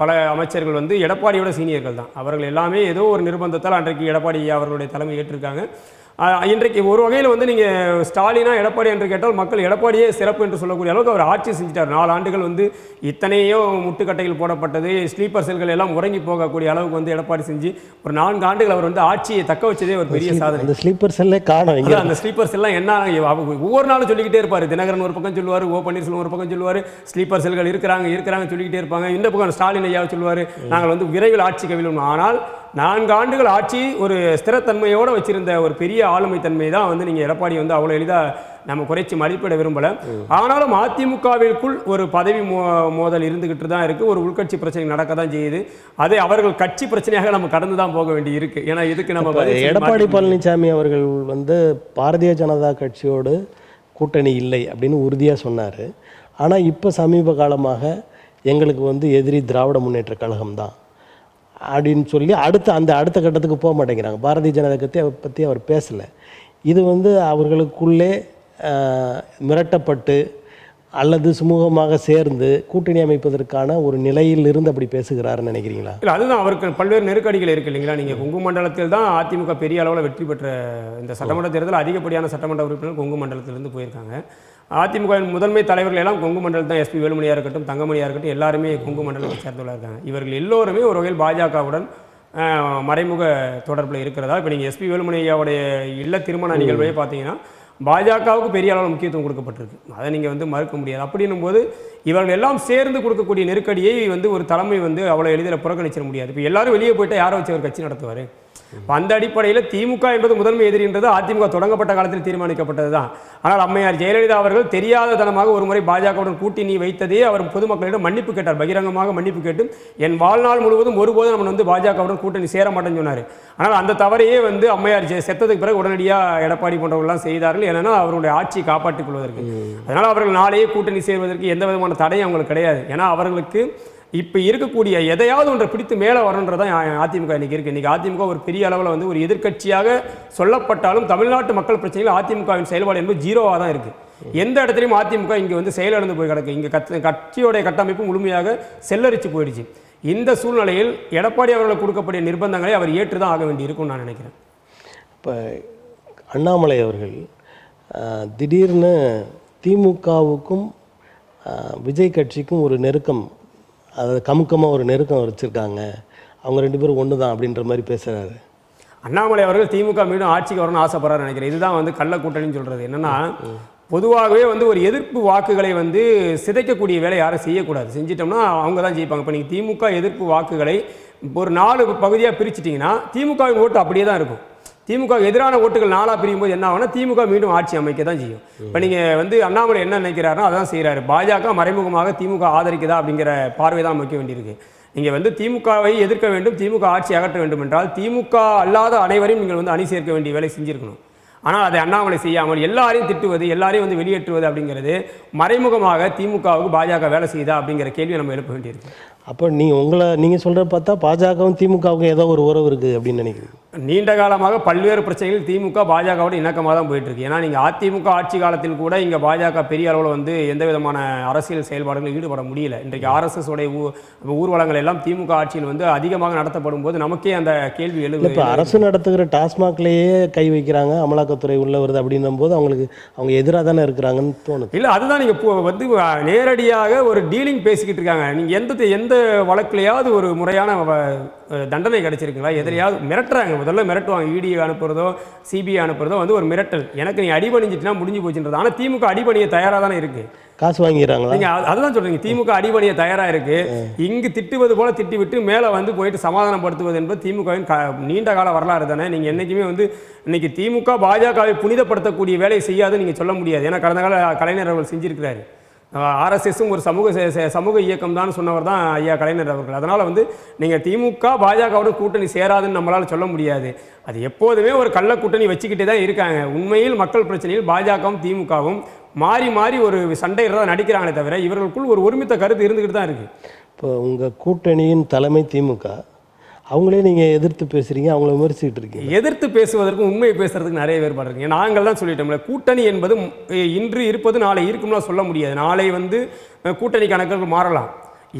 பல அமைச்சர்கள் வந்து எடப்பாடியோட சீனியர்கள் தான். அவர்கள் எல்லாமே ஏதோ ஒரு நிர்பந்தத்தால் அன்றைக்கு எடப்பாடி ஐயா அவர்களுடைய தலைமை ஏற்றிருக்காங்க. இன்றைக்கு ஒரு வகையில் வந்து நீங்கள் ஸ்டாலினா எடப்பாடி என்று கேட்டால் மக்கள் எடப்பாடியே சிறப்பு என்று சொல்லக்கூடிய அளவுக்கு அவர் ஆட்சி செஞ்சிட்டார். 4 ஆண்டுகள் வந்து இத்தனையோ முட்டுக்கட்டைகள் போடப்பட்டது, ஸ்லீப்பர் செல்கள் எல்லாம் உறங்கி போகக்கூடிய அளவுக்கு வந்து எடப்பாடி செஞ்சு ஒரு 4 ஆண்டுகள் அவர் வந்து ஆட்சியை தக்க வச்சதே ஒரு பெரிய சாதனை. அந்த ஸ்லீப்பர் செல்லே காணும். அந்த ஸ்லீப்பர் செல்லாம் என்ன ஒவ்வொரு நாளும் சொல்லிக்கிட்டே இருப்பார். தினகரன் ஒரு பக்கம் சொல்லுவார், ஓ பன்னீர்செல்வம் ஒரு பக்கம் சொல்லுவார், ஸ்லீப்பர் செல்கள் இருக்கிறாங்க சொல்லிக்கிட்டே இருப்பாங்க. இந்த பக்கம் ஸ்டாலின் ஐயா சொல்லுவார், நாங்கள் வந்து விரைவில் ஆட்சி கவிழும். ஆனால் 4 ஆண்டுகள் ஆட்சி ஒரு ஸ்திரத்தன்மையோடு வச்சிருந்த ஒரு பெரிய ஆளுமை தன்மை தான் வந்து நீங்கள் எடப்பாடி வந்து அவ்வளோ எளிதாக நம்ம குறைச்சி மதிப்பிட விரும்பலை. ஆனாலும் அதிமுகவிற்குள் ஒரு பதவி மோதல் இருந்துகிட்டு தான் இருக்குது. ஒரு உள்கட்சி பிரச்சனை நடக்க தான் செய்யுது. அதை அவர்கள் கட்சி பிரச்சனையாக நம்ம கடந்து தான் போக வேண்டி இருக்கு. ஏன்னா இதுக்கு நம்ம எடப்பாடி பழனிசாமி அவர்கள் வந்து பாரதிய ஜனதா கட்சியோடு கூட்டணி இல்லை அப்படின்னு உறுதியாக சொன்னார். ஆனால் இப்போ சமீப காலமாக எங்களுக்கு வந்து எதிரி திராவிட முன்னேற்ற கழகம் தான் அப்படின்னு சொல்லி அடுத்த கட்டத்துக்கு போக மாட்டேங்கிறாங்க. பாரதிய ஜனதா கட்சி பற்றி அவர் பேசலை. இது வந்து அவர்களுக்குள்ளே மிரட்டப்பட்டு அல்லது சுமூகமாக சேர்ந்து கூட்டணி அமைப்பதற்கான ஒரு நிலையில் இருந்து அப்படி பேசுகிறாருன்னு நினைக்கிறீங்களா? இல்லை, அதுதான் அவருக்கு பல்வேறு நெருக்கடிகள் இருக்குது இல்லைங்களா? நீங்கள் கொங்கு மண்டலத்தில் தான் அதிமுக பெரிய அளவில் வெற்றி பெற்ற இந்த சட்டமன்ற தேர்தல் அதிகப்படியான சட்டமன்ற உறுப்பினர்கள் கொங்கு மண்டலத்திலிருந்து போயிருக்காங்க. அதிமுகவின் முதன்மை தலைவர்கள் எல்லாம் கொங்கு மண்டலம் தான். எஸ்பி வேலுமணியாக இருக்கட்டும், தங்கமணியாக இருக்கட்டும், எல்லாருமே கொங்கு மண்டலத்தை சேர்ந்தவர்களாக இருக்காங்க. இவர்கள் எல்லோருமே ஒரு வகையில் பாஜகவுடன் மறைமுக தொடர்பில் இருக்கிறதா. இப்போ நீங்கள் எஸ்பி வேலுமணி ஐயாவுடைய இல்ல திருமண நிகழ்வையே பார்த்தீங்கன்னா பாஜகவுக்கு பெரிய அளவில் முக்கியத்துவம் கொடுக்கப்பட்டிருக்கு. அதை நீங்கள் வந்து மறுக்க முடியாது. அப்படின்னும் போது இவர்கள் எல்லாம் சேர்ந்து கொடுக்கக்கூடிய நெருக்கடியை வந்து ஒரு தலைமை வந்து அவ்வளோ எளிதில் புறக்கணிச்சிட முடியாது. இப்போ எல்லாரும் வெளியே போயிட்டால் யாரை வச்சு அவர் கட்சி நடத்துவார்? அந்த அடிப்படையில் திமுக என்பது முதன்மை எதிரின்றது அதிமுக தொடங்கப்பட்ட காலத்தில் தீர்மானிக்கப்பட்டது தான். ஆனால் அம்மையார் ஜெயலலிதா அவர்கள் தெரியாத தனமாக ஒரு முறை பாஜகவுடன் கூட்டணி வைத்ததே அவர் பொதுமக்களிடம் மன்னிப்பு கேட்டார். பகிரங்கமாக மன்னிப்பு கேட்டு என் வாழ்நாள் முழுவதும் ஒருபோதும் நம்ம வந்து பாஜகவுடன் கூட்டணி சேர மாட்டேன்னு சொன்னார். ஆனால் அந்த தவறையே வந்து அம்மையார் செத்ததுக்கு பிறகு உடனடியாக எடப்பாடி போன்றவர்கள்லாம் செய்தார்கள். ஏன்னா அவருடைய ஆட்சியை காப்பாற்றிக் கொள்வதற்கு. அதனால் அவர்கள் நாளையே கூட்டணி சேர்வதற்கு எந்த விதமான தடையும் அவங்களுக்கு கிடையாது. ஏன்னா அவர்களுக்கு இப்போ இருக்கக்கூடிய எதையாவது ஒன்றை பிடித்து மேலே வரணுன்றதான் அதிமுக இன்றைக்கி இருக்குது. இன்றைக்கி அதிமுக ஒரு பெரிய அளவில் வந்து ஒரு எதிர்க்கட்சியாக சொல்லப்பட்டாலும் தமிழ்நாட்டு மக்கள் பிரச்சனைகள் அதிமுகவின் செயல்பாடு என்பது 0வாக தான் இருக்குது. எந்த இடத்துலையும் அதிமுக இங்கே வந்து செயலிழந்து போய் கிடக்கு. இங்கே கட்சியோடைய கட்டமைப்பு முழுமையாக செல்லரிச்சு போயிடுச்சு. இந்த சூழ்நிலையில் எடப்பாடி அவர்களுக்கு கொடுக்கக்கூடிய நிர்பந்தங்களை அவர் ஏற்று தான் ஆக வேண்டி இருக்கும்னு நான் நினைக்கிறேன். இப்போ அண்ணாமலை அவர்கள் திடீர்னு திமுகவுக்கும் விஜய் கட்சிக்கும் ஒரு நெருக்கம், அதாவது கமுக்கமாக ஒரு நெருக்கம் வச்சுருக்காங்க, அவங்க 2 பேரும் ஒன்று தான் அப்படின்ற மாதிரி பேசுகிறாரு. அண்ணாமலை அவர்கள் திமுக மீண்டும் ஆட்சிக்கு வரணும்னு ஆசைப்படுறாரு நினைக்கிறேன். இதுதான் வந்து கள்ள கூட்டணின்னு சொல்கிறது. என்னென்னா பொதுவாகவே வந்து ஒரு எதிர்ப்பு வாக்குகளை வந்து சிதைக்கக்கூடிய வேலை யாரும் செய்யக்கூடாது. செஞ்சிட்டோம்னா அவங்க தான் ஜெயிப்பாங்க. இப்போ நீங்கள் திமுக எதிர்ப்பு வாக்குகளை ஒரு 4 பகுதியாக பிரிச்சிட்டிங்கன்னா திமுகவின் ஓட்டு அப்படியே தான் இருக்கும். திமுக எதிரான ஓட்டுகள் 4ஆக பிரியும் போது என்ன ஆகும்னா திமுக மீண்டும் ஆட்சி அமைக்க தான் செய்யும். இப்போ நீங்கள் வந்து அண்ணாமலை என்ன நினைக்கிறாருன்னா அதான் செய்கிறாரு. பாஜக மறைமுகமாக திமுக ஆதரிக்குதா அப்படிங்கிற பார்வை தான் அமைக்க வேண்டியிருக்கு. நீங்கள் வந்து திமுகவை எதிர்க்க வேண்டும், திமுக ஆட்சி அகற்ற வேண்டும் என்றால் திமுக அல்லாத அனைவரையும் நீங்கள் வந்து அணி சேர்க்க வேண்டிய வேலை செஞ்சுருக்கணும். ஆனால் அதை அண்ணாமலை செய்யாமல் எல்லாரையும் திட்டுவது, எல்லாரையும் வந்து வெளியேற்றுவது அப்படிங்கிறது மறைமுகமாக திமுகவுக்கு பாஜக வேலை செய்யுதா அப்படிங்கிற கேள்வியை நம்ம எழுப்ப வேண்டியிருக்கு. அப்போ நீங்கள் சொல்கிறத பார்த்தா பாஜகவும் திமுகவுக்கும் ஏதோ ஒரு உறவு இருக்குது அப்படின்னு நினைக்கிறீங்க? நீண்ட காலமாக பல்வேறு பிரச்சனைகள் திமுக பாஜகவோட இணக்கமாக தான் போயிட்டுருக்கு. ஏன்னா நீங்கள் அதிமுக ஆட்சி காலத்தில் கூட இங்கே பாஜக பெரிய அளவில் வந்து எந்த விதமான அரசியல் செயல்பாடுகளில் ஈடுபட முடியல. இன்றைக்கு RSS உடைய ஊர்வலங்கள் எல்லாம் திமுக ஆட்சியில் வந்து அதிகமாக நடத்தப்படும் போது நமக்கே அந்த கேள்வி எழுது. இப்போ அரசு நடத்துகிற டாஸ்மாக்லேயே கை வைக்கிறாங்க, அமலாக்கத்துறை உள்ள வருது அப்படின்னும் போது அவங்க எதிராக தானே இருக்கிறாங்கன்னு தோணுது. இல்லை, அதுதான் நீங்கள் வந்து நேரடியாக ஒரு டீலிங் பேசிக்கிட்டு இருக்காங்க. நீங்கள் எந்த வழக்கிலையாவது ஒரு முறையான தண்டனை கிடைச்சிருக்குங்களா? எதிரையாவது மிரட்டுறாங்க. முதல்ல மிரட்டுவாங்க. இடி அனுப்புறதோ சிபிஐ அனுப்புறதோ வந்து ஒரு மிரட்டல். எனக்கு நீ அடிபணிஞ்சிட்டுனா முடிஞ்சு போச்சுன்றது. ஆனால் திமுக அடிபணிய தயாராக தானே இருக்குது. காசு வாங்கிறாங்களா? நீங்கள் அதுதான் சொல்கிறீங்க. திமுக அடிபணிய தயாராக இருக்குது. இங்கு திட்டுவது போல திட்டி விட்டு மேலே வந்து போயிட்டு சமாதானப்படுத்துவது என்பது திமுகவின் நீண்ட கால வரலாறு தானே. நீங்கள் என்றைக்குமே வந்து இன்னைக்கு திமுக பாஜகவை புனிதப்படுத்தக்கூடிய வேலையை செய்யாது நீங்கள் சொல்ல முடியாது. ஏன்னா கடந்த கால கலைஞர் அவர்கள் செஞ்சிருக்கிறாரு. RSSம் ஒரு சமூக இயக்கம் தான் சொன்னவர் தான் ஐயா கலைஞர் அவர்கள். அதனால் வந்து நீங்கள் திமுக பாஜகவோட கூட்டணி சேராதுன்னு நம்மளால் சொல்ல முடியாது. அது எப்போதுமே ஒரு கள்ள கூட்டணி வச்சுக்கிட்டே தான் இருக்காங்க. உண்மையில் மக்கள் பிரச்சனையில் பாஜகவும் திமுகவும் மாறி மாறி ஒரு சண்டைகிறதா நடிக்கிறாங்களே தவிர இவர்களுக்குள் ஒரு ஒருமித்த கருத்து இருந்துக்கிட்டு தான் இருக்குது. இப்போ உங்கள் கூட்டணியின் தலைமை திமுக, அவங்களே நீங்கள் எதிர்த்து பேசுகிறீங்க, அவங்கள விமர்சிக்கிட்டு இருக்கீங்க. எதிர்த்து பேசுவதற்கும் உண்மையை பேசுறதுக்கு நிறைய வேறுபாடு இருக்குங்க. நாங்கள் தான் சொல்லிட்டோம்ல, கூட்டணி என்பது இன்று இருப்பது நாளை இருக்கும்லாம் சொல்ல முடியாது. நாளை வந்து கூட்டணி கணக்குகள் மாறலாம்.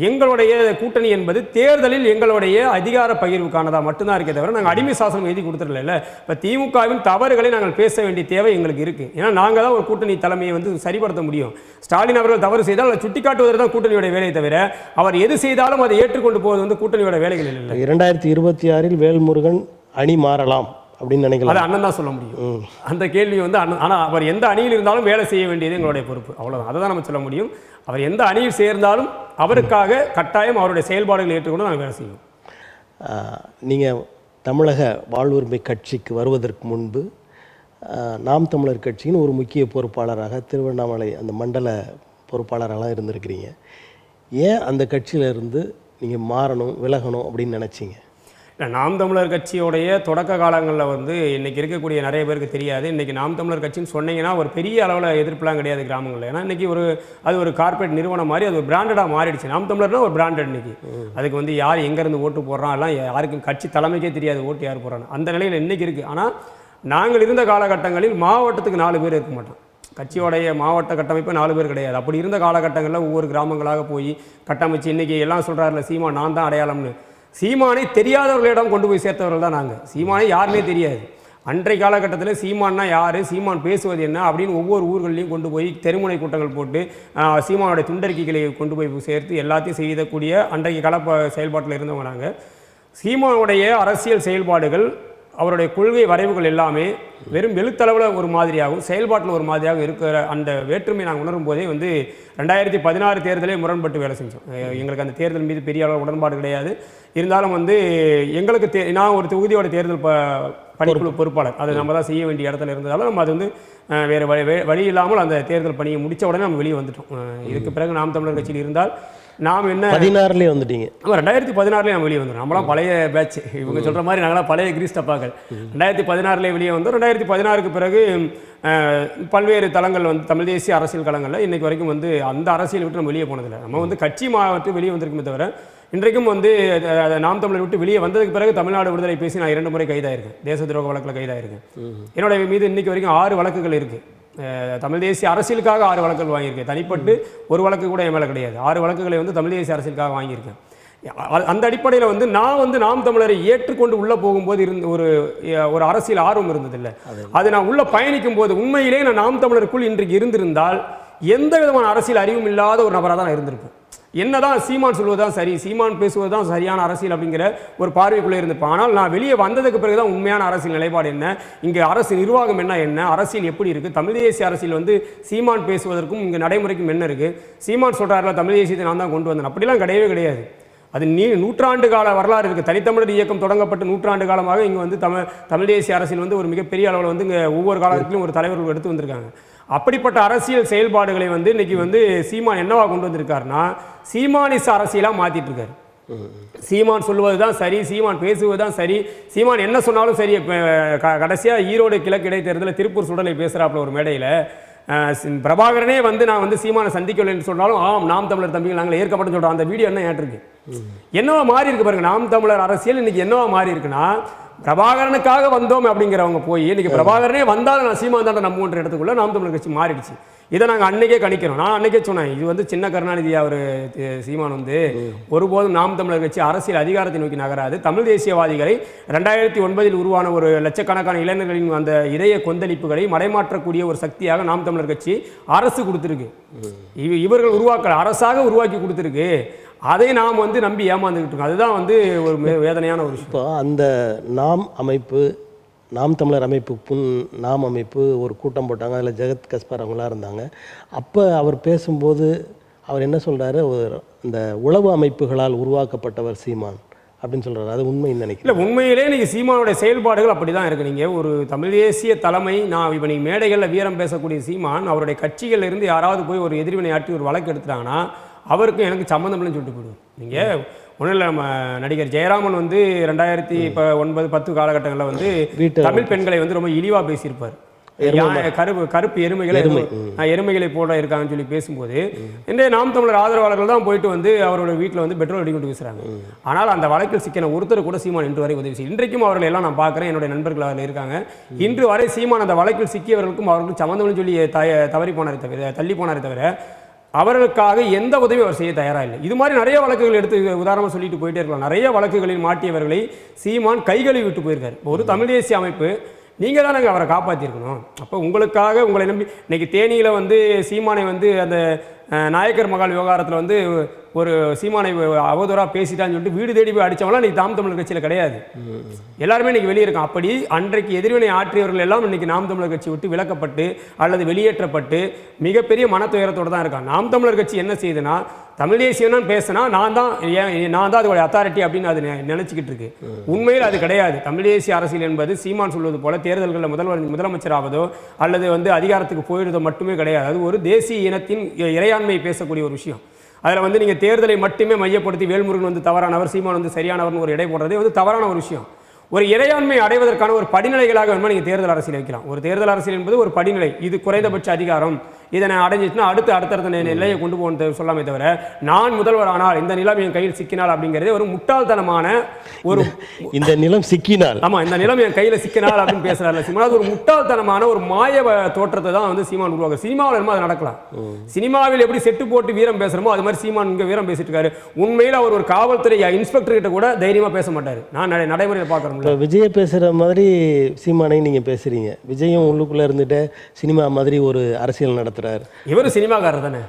எங்களுடைய கூட்டணி என்பது தேர்தலில் எங்களுடைய அதிகார பகிர்வுக்கானதாக மட்டும்தான் இருக்கே தவிர நாங்கள் அடிமை சாசனம் எழுதி கொடுத்துடல. இப்போ திமுகவின் தவறுகளை நாங்கள் பேச வேண்டிய தேவை எங்களுக்கு இருக்குது. ஏன்னா நாங்கள் தான் ஒரு கூட்டணி தலைமையை வந்து சரிப்படுத்த முடியும். ஸ்டாலின் அவர்கள் தவறு செய்தால் அதை சுட்டிக்காட்டுவதற்கு தான் கூட்டணியோட வேலையை தவிர அவர் எது செய்தாலும் அதை ஏற்றுக்கொண்டு போவது வந்து கூட்டணியோட வேலைகள் இல்லை. 2026 வேல்முருகன் அணி மாறலாம் அப்படின்னு நினைக்கலாம். அதை அண்ணன் தான் சொல்ல முடியும். அந்த கேள்வி வந்து அண்ணன். ஆனால் அவர் எந்த அணியில் இருந்தாலும் வேலை செய்ய வேண்டியது எங்களுடைய பொறுப்பு, அவ்வளோதான். அதை தான் நம்ம சொல்ல முடியும். அவர் எந்த அணியில் சேர்ந்தாலும் அவருக்காக கட்டாயம் அவருடைய செயல்பாடுகளை ஏற்றுக்கொண்டு நாங்கள் வேலை செய்வோம். நீங்கள் தமிழக வாழ்வுரிமை கட்சிக்கு வருவதற்கு முன்பு நாம் தமிழர் கட்சியின் ஒரு முக்கிய பொறுப்பாளராக திருவண்ணாமலை அந்த மண்டல பொறுப்பாளராக இருந்திருக்கிறீங்க. ஏன் அந்த கட்சியிலேருந்து நீங்கள் மாறணும், விலகணும் அப்படின்னு நினச்சிங்க? இல்லை, நாம் தமிழர் கட்சியோடைய தொடக்க காலங்களில் வந்து இன்றைக்கி இருக்கக்கூடிய நிறைய பேருக்கு தெரியாது. இன்றைக்கி நாம் தமிழர் கட்சின்னு சொன்னீங்கன்னா ஒரு பெரிய அளவில் எதிர்ப்புலாம் கிடையாது கிராமங்களில். ஏன்னா இன்றைக்கி அது ஒரு கார்ப்பரேட் நிறுவனம் மாதிரி அது ஒரு பிராண்டடாக மாறிடுச்சு. நாம் தமிழர்னா ஒரு பிராண்டட் இன்றைக்கி. அதுக்கு வந்து யார் எங்கேருந்து ஓட்டு போடுறான் எல்லாம் யாருக்கும் கட்சி தலைமைக்கே தெரியாது ஓட்டு யார் போடுறான்னு. அந்த நிலையில் இன்றைக்கி இருக்குது. ஆனால் நாங்கள் இருந்த காலகட்டங்களில் மாவட்டத்துக்கு 4 பேர் இருக்க மாட்டோம். கட்சியோடைய மாவட்ட கட்டமைப்பு 4 பேர் கிடையாது. அப்படி இருந்த காலகட்டங்களில் ஒவ்வொரு கிராமங்களாக போய் கட்டமைச்சு இன்றைக்கி எல்லாம் சொல்கிறாருல சீமான் நான் தான் அடையாளம்னு. சீமானை தெரியாதவர்களிடம் கொண்டு போய் சேர்த்தவர்கள் தான் நாங்கள். சீமானை யாருமே தெரியாது. அன்றைய காலகட்டத்தில் சீமான்னா யார், சீமான் பேசுவது என்ன அப்படின்னு ஒவ்வொரு ஊர்களையும் கொண்டு போய் தெருமுனை கூட்டங்கள் போட்டு சீமானுடைய துண்டறிக்கைகளை கொண்டு போய் சேர்த்து எல்லாத்தையும் செய்யக்கூடிய அன்றைய செயல்பாட்டில் இருந்தவங்க நாங்கள். சீமானுடைய அரசியல் செயல்பாடுகள், அவருடைய கொள்கை வரைவுகள் எல்லாமே வெறும் எழுத்தளவில் ஒரு மாதிரியாகவும் செயல்பாட்டில் ஒரு மாதிரியாகவும் இருக்கிற அந்த வேற்றுமை நாங்கள் உணரும் போதே வந்து 2016 தேர்தலே முரண்பட்டு வேலை செஞ்சோம். எங்களுக்கு அந்த தேர்தல் மீது பெரிய அளவு உடன்பாடு கிடையாது. இருந்தாலும் வந்து எங்களுக்கு நான் ஒரு தொகுதியோட தேர்தல் பணிக்குழு பொறுப்பாளர், அது நம்ம தான் செய்ய வேண்டிய இடத்துல இருந்ததாலும் நம்ம அது வந்து வேறு வழி இல்லாமல் அந்த தேர்தல் பணியை முடித்த உடனே நம்ம வெளியே வந்துட்டோம். இதுக்கு பிறகு நாம் தமிழர் கட்சியில் இருந்தால் நாம் என்ன 16லேயே வந்துட்டீங்க? 2016 நம்ம வெளியே வந்துடும். நம்மளாம் பழைய பேட்ச், இவங்க சொல்கிற மாதிரி நாங்களாம் பழைய கிரீஸ் டப்பாக்கள். 2016 வெளியே வந்தோம். 2016க்கு பிறகு பல்வேறு தளங்கள் வந்து தமிழ் தேசிய அரசியல் களங்களில் இன்றைக்கு வரைக்கும் வந்து அந்த அரசியல் விட்டு நம்ம வெளியே போனதில்லை. நம்ம வந்து கட்சி மாவட்டம் வெளியே வந்திருக்குமே தவிர இன்றைக்கும் வந்து நாம் தமிழர் விட்டு வெளியே வந்ததுக்கு பிறகு தமிழ்நாடு விடுதலை பேசி நான் 2 முறை கைதாயிருக்கேன். தேச துரோக வழக்கில் கைதாயிருக்கேன். என்னுடைய மீது இன்றைக்கு வரைக்கும் 6 வழக்குகள் இருக்குது. தமிழ் தேசிய அரசியலுக்காக 6 வழக்குகள் வாங்கியிருக்கேன். தனிப்பட்டு ஒரு வழக்கு கூட என் மேலே கிடையாது. 6 வழக்குகளை வந்து தமிழ் தேசிய அரசியலுக்காக வாங்கியிருக்கேன். அந்த அடிப்படையில் வந்து நான் வந்து நாம் தமிழரை ஏற்றுக்கொண்டு உள்ளே போகும்போது இருந்த ஒரு அரசியல் ஆர்வம் இருந்ததில்லை. அது நான் உள்ளே பயணிக்கும் போது உண்மையிலே நான் நாம் தமிழருக்குள் இன்றைக்கு இருந்திருந்தால் எந்த விதமான அரசியல் அறிவும் இல்லாத ஒரு நபராக தான் நான் இருந்திருப்பேன். என்னதான் சீமான் சொல்வதுதான் சரி, சீமான் பேசுவது தான் சரியான அரசியல் அப்படிங்கிற ஒரு பார்வைக்குள்ளே இருந்திருப்பேன். ஆனால் நான் வெளியே வந்ததுக்கு பிறகு தான் உண்மையான அரசியல் நிலைப்பாடு என்ன, இங்கே அரசு நிர்வாகம் என்ன, அரசியல் எப்படி இருக்குது, தமிழ் தேசிய அரசியல் வந்து சீமான் பேசுவதற்கும் இங்கே நடைமுறைக்கும் என்ன இருக்குது. சீமான் சொல்கிறாருல தமிழ் தேசியத்தை நான் தான் கொண்டு வந்தேன், அப்படிலாம் கிடையவே கிடையாது. அது நூற்றாண்டு கால வரலாறு இருக்குது. தனித்தமிழர் இயக்கம் தொடங்கப்பட்டு 100 ஆண்டு காலமாக இங்கே வந்து தமிழ் தேசிய அரசியல் வந்து ஒரு மிகப்பெரிய அளவில் வந்து இங்கே ஒவ்வொரு காலத்திலும் ஒரு தலைவர்கள் எடுத்து வந்திருக்காங்க. அப்படிப்பட்ட அரசியல் செயல்பாடுகளை வந்து இன்னைக்கு வந்து சீமான் என்னவா கொண்டு வந்திருக்காருன்னா சீமானிச அரசியலாக மாற்றிட்டு இருக்காரு. சீமான் சொல்லுவது தான் சரி, சீமான் பேசுவது தான் சரி, சீமான் என்ன சொன்னாலும் சரி. கடைசியாக ஈரோடு கிழக்கு இடைத்தேர்தலில் திருப்பூர் சுடலை பேசுகிறாப்புல ஒரு மேடையில் பிரபாகரனே வந்து நான் வந்து சீமானை சந்திக்கலைன்னு சொன்னாலும் நாம் தமிழர் தம்பிகள் நாங்கள் ஏற்கப்பட்டு சொல்கிறோம். அந்த வீடியோ என்ன ஏற்றிருக்கு, என்னவா மாறி இருக்கு பாருங்க. நாம் தமிழர் அரசியல் இன்னைக்கு என்னவா மாறி இருக்குன்னா பிரபாகரனுக்காக வந்தோம் அப்படிங்கிறவங்க போய் இன்னைக்கு பிரபாகரனே வந்தாலும் நான் சீமான் தான் நம்புன்ற இடத்துக்குள்ள நாம் தமிழர் கட்சி மாறிடுச்சு. இதை நாங்கள் அன்னைக்கே கணிக்கிறோம். நான் அன்னைக்கே சொன்னேன், இது வந்து சின்ன கருணாநிதி அவர் சீமான் வந்து ஒருபோதும் நாம் தமிழர் கட்சி அரசியல் அதிகாரத்தை நோக்கி நகராது. தமிழ் தேசியவாதிகளை 2009 உருவான ஒரு லட்சக்கணக்கான இளைஞர்களின் அந்த இதய கொந்தளிப்புகளை மடைமாற்றக்கூடிய ஒரு சக்தியாக நாம் தமிழர் கட்சி அரசு கொடுத்துருக்கு. இவர்கள் உருவாக்கல, அரசாக உருவாக்கி கொடுத்துருக்கு. அதை நாம் வந்து நம்பி ஏமாந்துக்கிட்டு இருக்கோம். அதுதான் வந்து ஒரு வேதனையான ஒரு விஷயம். இப்போ அந்த நாம் தமிழர் அமைப்பு நாம் அமைப்பு ஒரு கூட்டம் போட்டாங்க. அதில் ஜெகத் கஸ்பர் அவங்களாம் இருந்தாங்க. அப்போ அவர் பேசும்போது அவர் என்ன சொல்கிறாரு, இந்த உளவு அமைப்புகளால் உருவாக்கப்பட்டவர் சீமான் அப்படின்னு சொல்கிறாரு. அது உண்மைன்னு நினைக்கிறேன். இல்லை, உண்மையிலே நீங்கள் சீமானுடைய செயல்பாடுகள் அப்படி தான் இருக்குது. நீங்கள் ஒரு தமிழ் தேசிய தலைமை, நான் இப்போ நீங்கள் மேடைகளில் வீரம் பேசக்கூடிய சீமான் அவருடைய கட்சிகளில் இருந்து யாராவது போய் ஒரு எதிர்வினை ஆற்றி ஒரு வழக்கு எடுத்துட்டாங்கன்னா அவருக்கு எனக்கு சம்மந்தம் இல்லைன்னு சொல்லிட்டு போயிடுவோம். நீங்கள் ஒன்றும் இல்லை, நம்ம நடிகர் ஜெயராமன் வந்து 2009-10 காலகட்டங்களில் வந்து தமிழ் பெண்களை வந்து ரொம்ப இழிவாக பேசியிருப்பார். கருப்பு எருமைகளை போட இருக்காங்கன்னு சொல்லி பேசும்போது இன்றைய நாம் தமிழர் ஆதரவாளர்கள் தான் போயிட்டு வந்து அவரோட வீட்டில் வந்து பெட்ரோல் அடி கொண்டு வீசுறாங்க. ஆனால் அந்த வழக்கில் சிக்கின ஒருத்தர் கூட சீமான் இன்று வரை உதவி செய்யும். இன்றைக்கும் அவர்கள் எல்லாம் நான் பார்க்குறேன், என்னுடைய நண்பர்கள் அதில் இருக்காங்க. இன்று வரை சீமான் அந்த வழக்கில் சிக்கியவர்களுக்கும் அவர்களுக்கும் சம்மந்தம்னு சொல்லி தவறி போனாரே தவிர, தள்ளி போனாரே தவிர அவர்களுக்காக எந்த உதவியும் அவர் செய்ய தயாராக இல்லை. இது மாதிரி நிறைய வழக்குகள் எடுத்து உதாரணமாக சொல்லிட்டு போயிட்டே இருக்கலாம். நிறைய வழக்குகளில் மாட்டியவர்களை சீமான் கைகளை விட்டு போயிருக்காரு. ஒரு தமிழ் தேசிய அமைப்பு நீங்கள் தான் அவரை காப்பாற்றிருக்கணும். அப்போ உங்களுக்காக உங்களை நம்பி இன்னைக்கு தேனியில் வந்து சீமானை வந்து அந்த நாயக்கர் மகால் விவகாரத்தில் வந்து ஒரு சீமானை அவதூறாக பேசிட்டான்னு சொல்லிட்டு வீடு தேடி போய் அடித்தவங்களாம் இன்றைக்கி நாம் தமிழர் கட்சியில் கிடையாது. எல்லாருமே இன்றைக்கி வெளியே இருக்கான். அப்படி அன்றைக்கு எதிர்வினை ஆற்றியவர்கள் எல்லாம் இன்றைக்கி நாம் தமிழர் கட்சி விட்டு விலக்கப்பட்டு அல்லது வெளியேற்றப்பட்டு மிகப்பெரிய மனத்துயரத்தோடு தான் இருக்கான். நாம் தமிழர் கட்சி என்ன செய்யுதுன்னா, தமிழ் தேசியம்னு பேசினா நான் தான் அதோட அத்தாரிட்டி அப்படின்னு அது நினச்சிக்கிட்டு இருக்கு. உண்மையில் அது கிடையாது. தமிழ் தேசிய அரசியல் என்பது சீமான் சொல்வது போல தேர்தல்களில் முதலமைச்சராவதோ அல்லது வந்து அதிகாரத்துக்கு போயிடுறதோ மட்டுமே கிடையாது. அது ஒரு தேசிய இனத்தின் இறையாண்மையை பேசக்கூடிய ஒரு விஷயம். அதில் வந்து நீங்கள் தேர்தலை மட்டுமே மையப்படுத்தி வேல்முருகன் வந்து தவறானவர், சீமான் வந்து சரியானவர்னு ஒரு இடை போடுறதே வந்து தவறான ஒரு விஷயம். ஒரு இறையாண்மை அடைவதற்கான ஒரு படிநிலைகளாக வேணுமா நீங்கள் தேர்தல் அரசியல் வைக்கலாம். ஒரு தேர்தல் அரசியல் என்பது ஒரு படிநிலை. இது குறைந்தபட்ச அதிகாரம், இதை நான் அடைஞ்சிச்சுன்னா அடுத்தடுத்த நிலையை கொண்டு போகணும் சொல்லாமே தவிர நான் முதல்வர் ஆனால் இந்த நிலம் என் கையில் சிக்கினால் அப்படிங்கிறது ஒரு முட்டாள்தனமான ஒரு இந்த நிலம் சிக்கினால் இந்த நிலம் என் கையில் சிக்கினால் அப்படின்னு பேசுறாரு சீமான். அது ஒரு முட்டாள்தனமான ஒரு மாய தோற்றத்தை தான் வந்து சீமான் உருவாங்க. சினிமாவில் என்னமோ அது நடக்கலாம். சினிமாவில் எப்படி செட்டு போட்டு வீரம் பேசுறமோ அது மாதிரி சீமான் இங்கே வீரம் பேசிட்டு இருக்காரு. உண்மையில் அவர் ஒரு காவல்துறை இன்ஸ்பெக்டர் கிட்ட கூட தைரியமா பேச மாட்டாரு. நான் நடைமுறையில் பார்க்குறேன். விஜயை பேசுகிற மாதிரி சீமானை நீங்கள் பேசுகிறீங்க. விஜயும் உள்ளுக்குள்ளே இருந்துட்டு சினிமா மாதிரி ஒரு அரசியல் நடத்துகிறார். இவர் சினிமாக்காரர் தானே.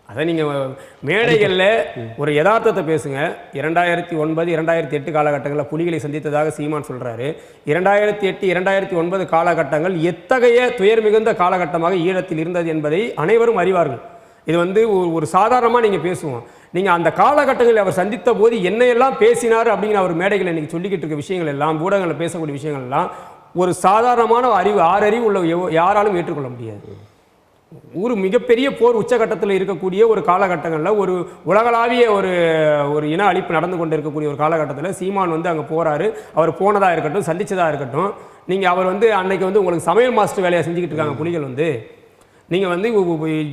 அதை நீங்கள் மேடைகளில் ஒரு யதார்த்தத்தை பேசுங்க. 2009, 2008 காலகட்டங்களில் புலிகளை சந்தித்ததாக சீமான் சொல்கிறாரு. 2008, 2009 காலகட்டங்கள் எத்தகைய துயர் மிகுந்த காலகட்டமாக ஈழத்தில் இருந்தது என்பதை அனைவரும் அறிவார்கள். இது வந்து ஒரு சாதாரணமாக நீங்கள் பேசுவோம். நீங்கள் அந்த காலகட்டங்களில் அவர் சந்தித்த போது என்னையெல்லாம் பேசினார் அப்படிங்கிற அவர் மேடைகளை இன்றைக்கி சொல்லிக்கிட்டு இருக்க விஷயங்கள் எல்லாம், ஊடகங்களில் பேசக்கூடிய விஷயங்கள் எல்லாம் ஒரு சாதாரணமான அறிவு, ஆறறிவு உள்ள யாராலும் ஏற்றுக்கொள்ள முடியாது. ஒரு மிகப்பெரிய போர் உச்சகட்டத்தில் இருக்கக்கூடிய ஒரு காலகட்டங்களில் ஒரு உலகளாவிய ஒரு இன அழிப்பு நடந்து கொண்டு இருக்கக்கூடிய ஒரு காலகட்டத்தில் சீமான் வந்து அங்கே போகிறாரு. அவர் போனதாக இருக்கட்டும், சந்தித்ததாக இருக்கட்டும், நீங்கள் அவர் வந்து அன்னைக்கு வந்து உங்களுக்கு சமையல் மாஸ்டர் வேலையை செஞ்சுக்கிட்டு இருக்காங்க புலிகள் வந்து. நீங்கள் வந்து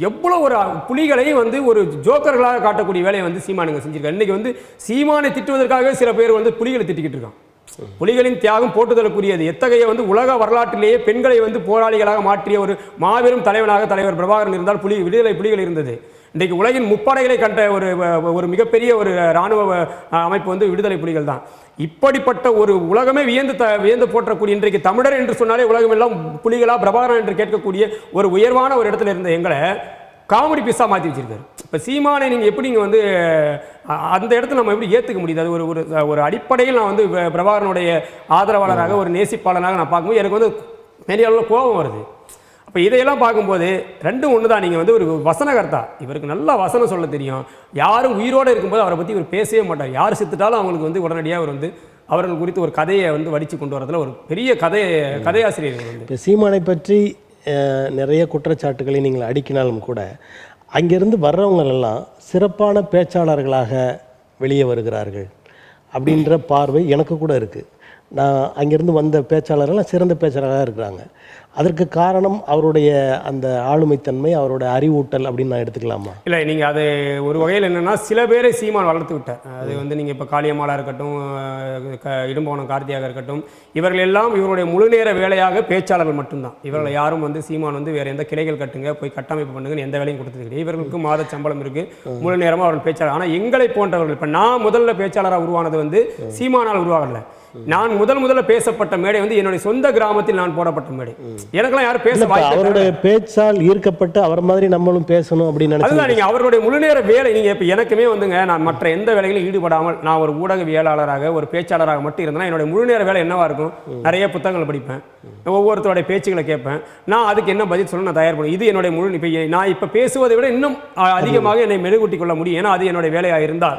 எவ்வளோ ஒரு புலிகளை வந்து ஒரு ஜோக்கர்களாக காட்டக்கூடிய வேலையை வந்து சீமானுங்க செஞ்சுருக்காங்க. இன்றைக்கி வந்து சீமானை திட்டுவதற்காக சில பேர் வந்து புலிகளை திட்டிக்கிட்டு இருக்கான். புலிகளின் தியாகம் போட்டுதலுக்குரியது. எத்தகைய வந்து உலக வரலாற்றிலேயே பெண்களை வந்து போராளிகளாக மாற்றிய ஒரு மாபெரும் தலைவனாக தலைவர் பிரபாகரன் இருந்தால் விடுதலை புலிகள் இருந்தது. இன்றைக்கு உலகின் முப்படைகளை கண்ட ஒரு மிகப்பெரிய ஒரு இராணுவ அமைப்பு வந்து விடுதலை புலிகள் தான். இப்படிப்பட்ட ஒரு உலகமே வியந்து போற்றக்கூடிய இன்றைக்கு தமிழர் என்று சொன்னாலே உலகம் எல்லாம் புலிகளா பிரபாகரன் என்று கேட்கக்கூடிய ஒரு உயர்வான ஒரு இடத்துல இருந்த எங்களை காமெடி பீஸாக மாற்றி வச்சிருக்காரு. இப்போ சீமானை நீங்கள் எப்படி நீங்கள் வந்து அந்த இடத்துல நம்ம எப்படி ஏற்றுக்க முடியுது? அது ஒரு அடிப்படையில் நான் வந்து பிரபாகரனுடைய ஆதரவாளராக ஒரு நேசிப்பாளராக நான் பார்க்கும்போது எனக்கு வந்து பெரிய அளவில் கோபம் வருது. அப்போ இதையெல்லாம் பார்க்கும்போது ரெண்டும் ஒன்று தான். நீங்கள் வந்து ஒரு வசனகர்த்தா, இவருக்கு நல்லா வசனம் சொல்ல தெரியும். யாரும் உயிரோடு இருக்கும்போது அவரை பற்றி இவர் பேசவே மாட்டார். யார் செத்துட்டாலும் அவங்களுக்கு வந்து உடனடியாக அவர் வந்து அவர்கள் குறித்து ஒரு கதையை வந்து வடித்து கொண்டு வரதுல ஒரு பெரிய கதையாசிரியர்கள் வந்து. இப்போ சீமானை பற்றி நிறைய குற்றச்சாட்டுகளை நீங்கள் அடிக்கினாலும் கூட அங்கேருந்து வர்றவங்களெல்லாம் சிறப்பான பேச்சாளர்களாக வெளியே வருகிறார்கள் அப்படின்ற பார்வை எனக்கு கூட இருக்குது. நான் அங்கேருந்து வந்த பேச்சாளர்கள்லாம் சிறந்த பேச்சாளராக இருக்கிறாங்க. அதற்கு காரணம் அவருடைய அந்த ஆளுமைத்தன்மை, அவரோட அறிவூட்டல் அப்படின்னு நான் எடுத்துக்கலாமா? இல்லை, நீங்கள் அது ஒரு வகையில் என்னென்னா சில பேரை சீமான் வளர்த்து விட்டார். அது வந்து நீங்கள் இப்போ காளியம்மாளாக இருக்கட்டும், இடும்போனம் கார்த்தியாக இருக்கட்டும், இவர்கள் எல்லாம் இவருடைய முழுநேர வேலையாக பேச்சாளர்கள் மட்டும்தான். இவர்களை யாரும் வந்து சீமான் வந்து வேறு எந்த கிளைகள் கட்டுங்க, போய் கட்டமைப்பு பண்ணுங்கன்னு எந்த வேலையும் கொடுத்தது கிடையாது. இவர்களுக்கு மாத சம்பளம் இருக்குது, முழு நேரமாக அவர்கள் பேச்சாளர். ஆனால் எங்களை போன்றவர்கள், இப்போ நான் முதல்ல பேச்சாளராக உருவானது வந்து சீமானால் உருவாகலை. நான் முதல்ல பேசப்பட்ட மேடை வந்து என்னுடைய சொந்த கிராமத்தில் நான் போடப்பட்ட மேடை. எனக்கெல்லாம் யாரும் பேச அவருடைய பேச்சால் ஈர்க்கப்பட்டு அவர் மாதிரி நம்மளும் பேசணும் அப்படின்னு நினைச்சா நீங்க அவருடைய முழுநேர வேலை. நீங்க இப்ப எனக்குமே வந்துங்க, நான் மற்ற எந்த வேலைகளும் ஈடுபடாமல் நான் ஒரு ஊடகவியலாளராக ஒரு பேச்சாளராக மட்டும் இருந்தேன்னா என்னுடைய முழுநேர வேலை என்னவா இருக்கும்? நிறைய புத்தகங்கள் படிப்பேன், ஒவ்வொருத்தருடைய பேச்சுகளை கேட்பேன், நான் அதுக்கு என்ன பதில் சொல்ல நான் தயார் பண்ணுவேன். இது என்னுடைய முழு. இப்போ நான் இப்போ பேசுவதை விட இன்னும் அதிகமாக என்னை மெழுகூட்டி கொள்ள முடியும், ஏன்னா அது என்னுடைய வேலையாக இருந்தால்.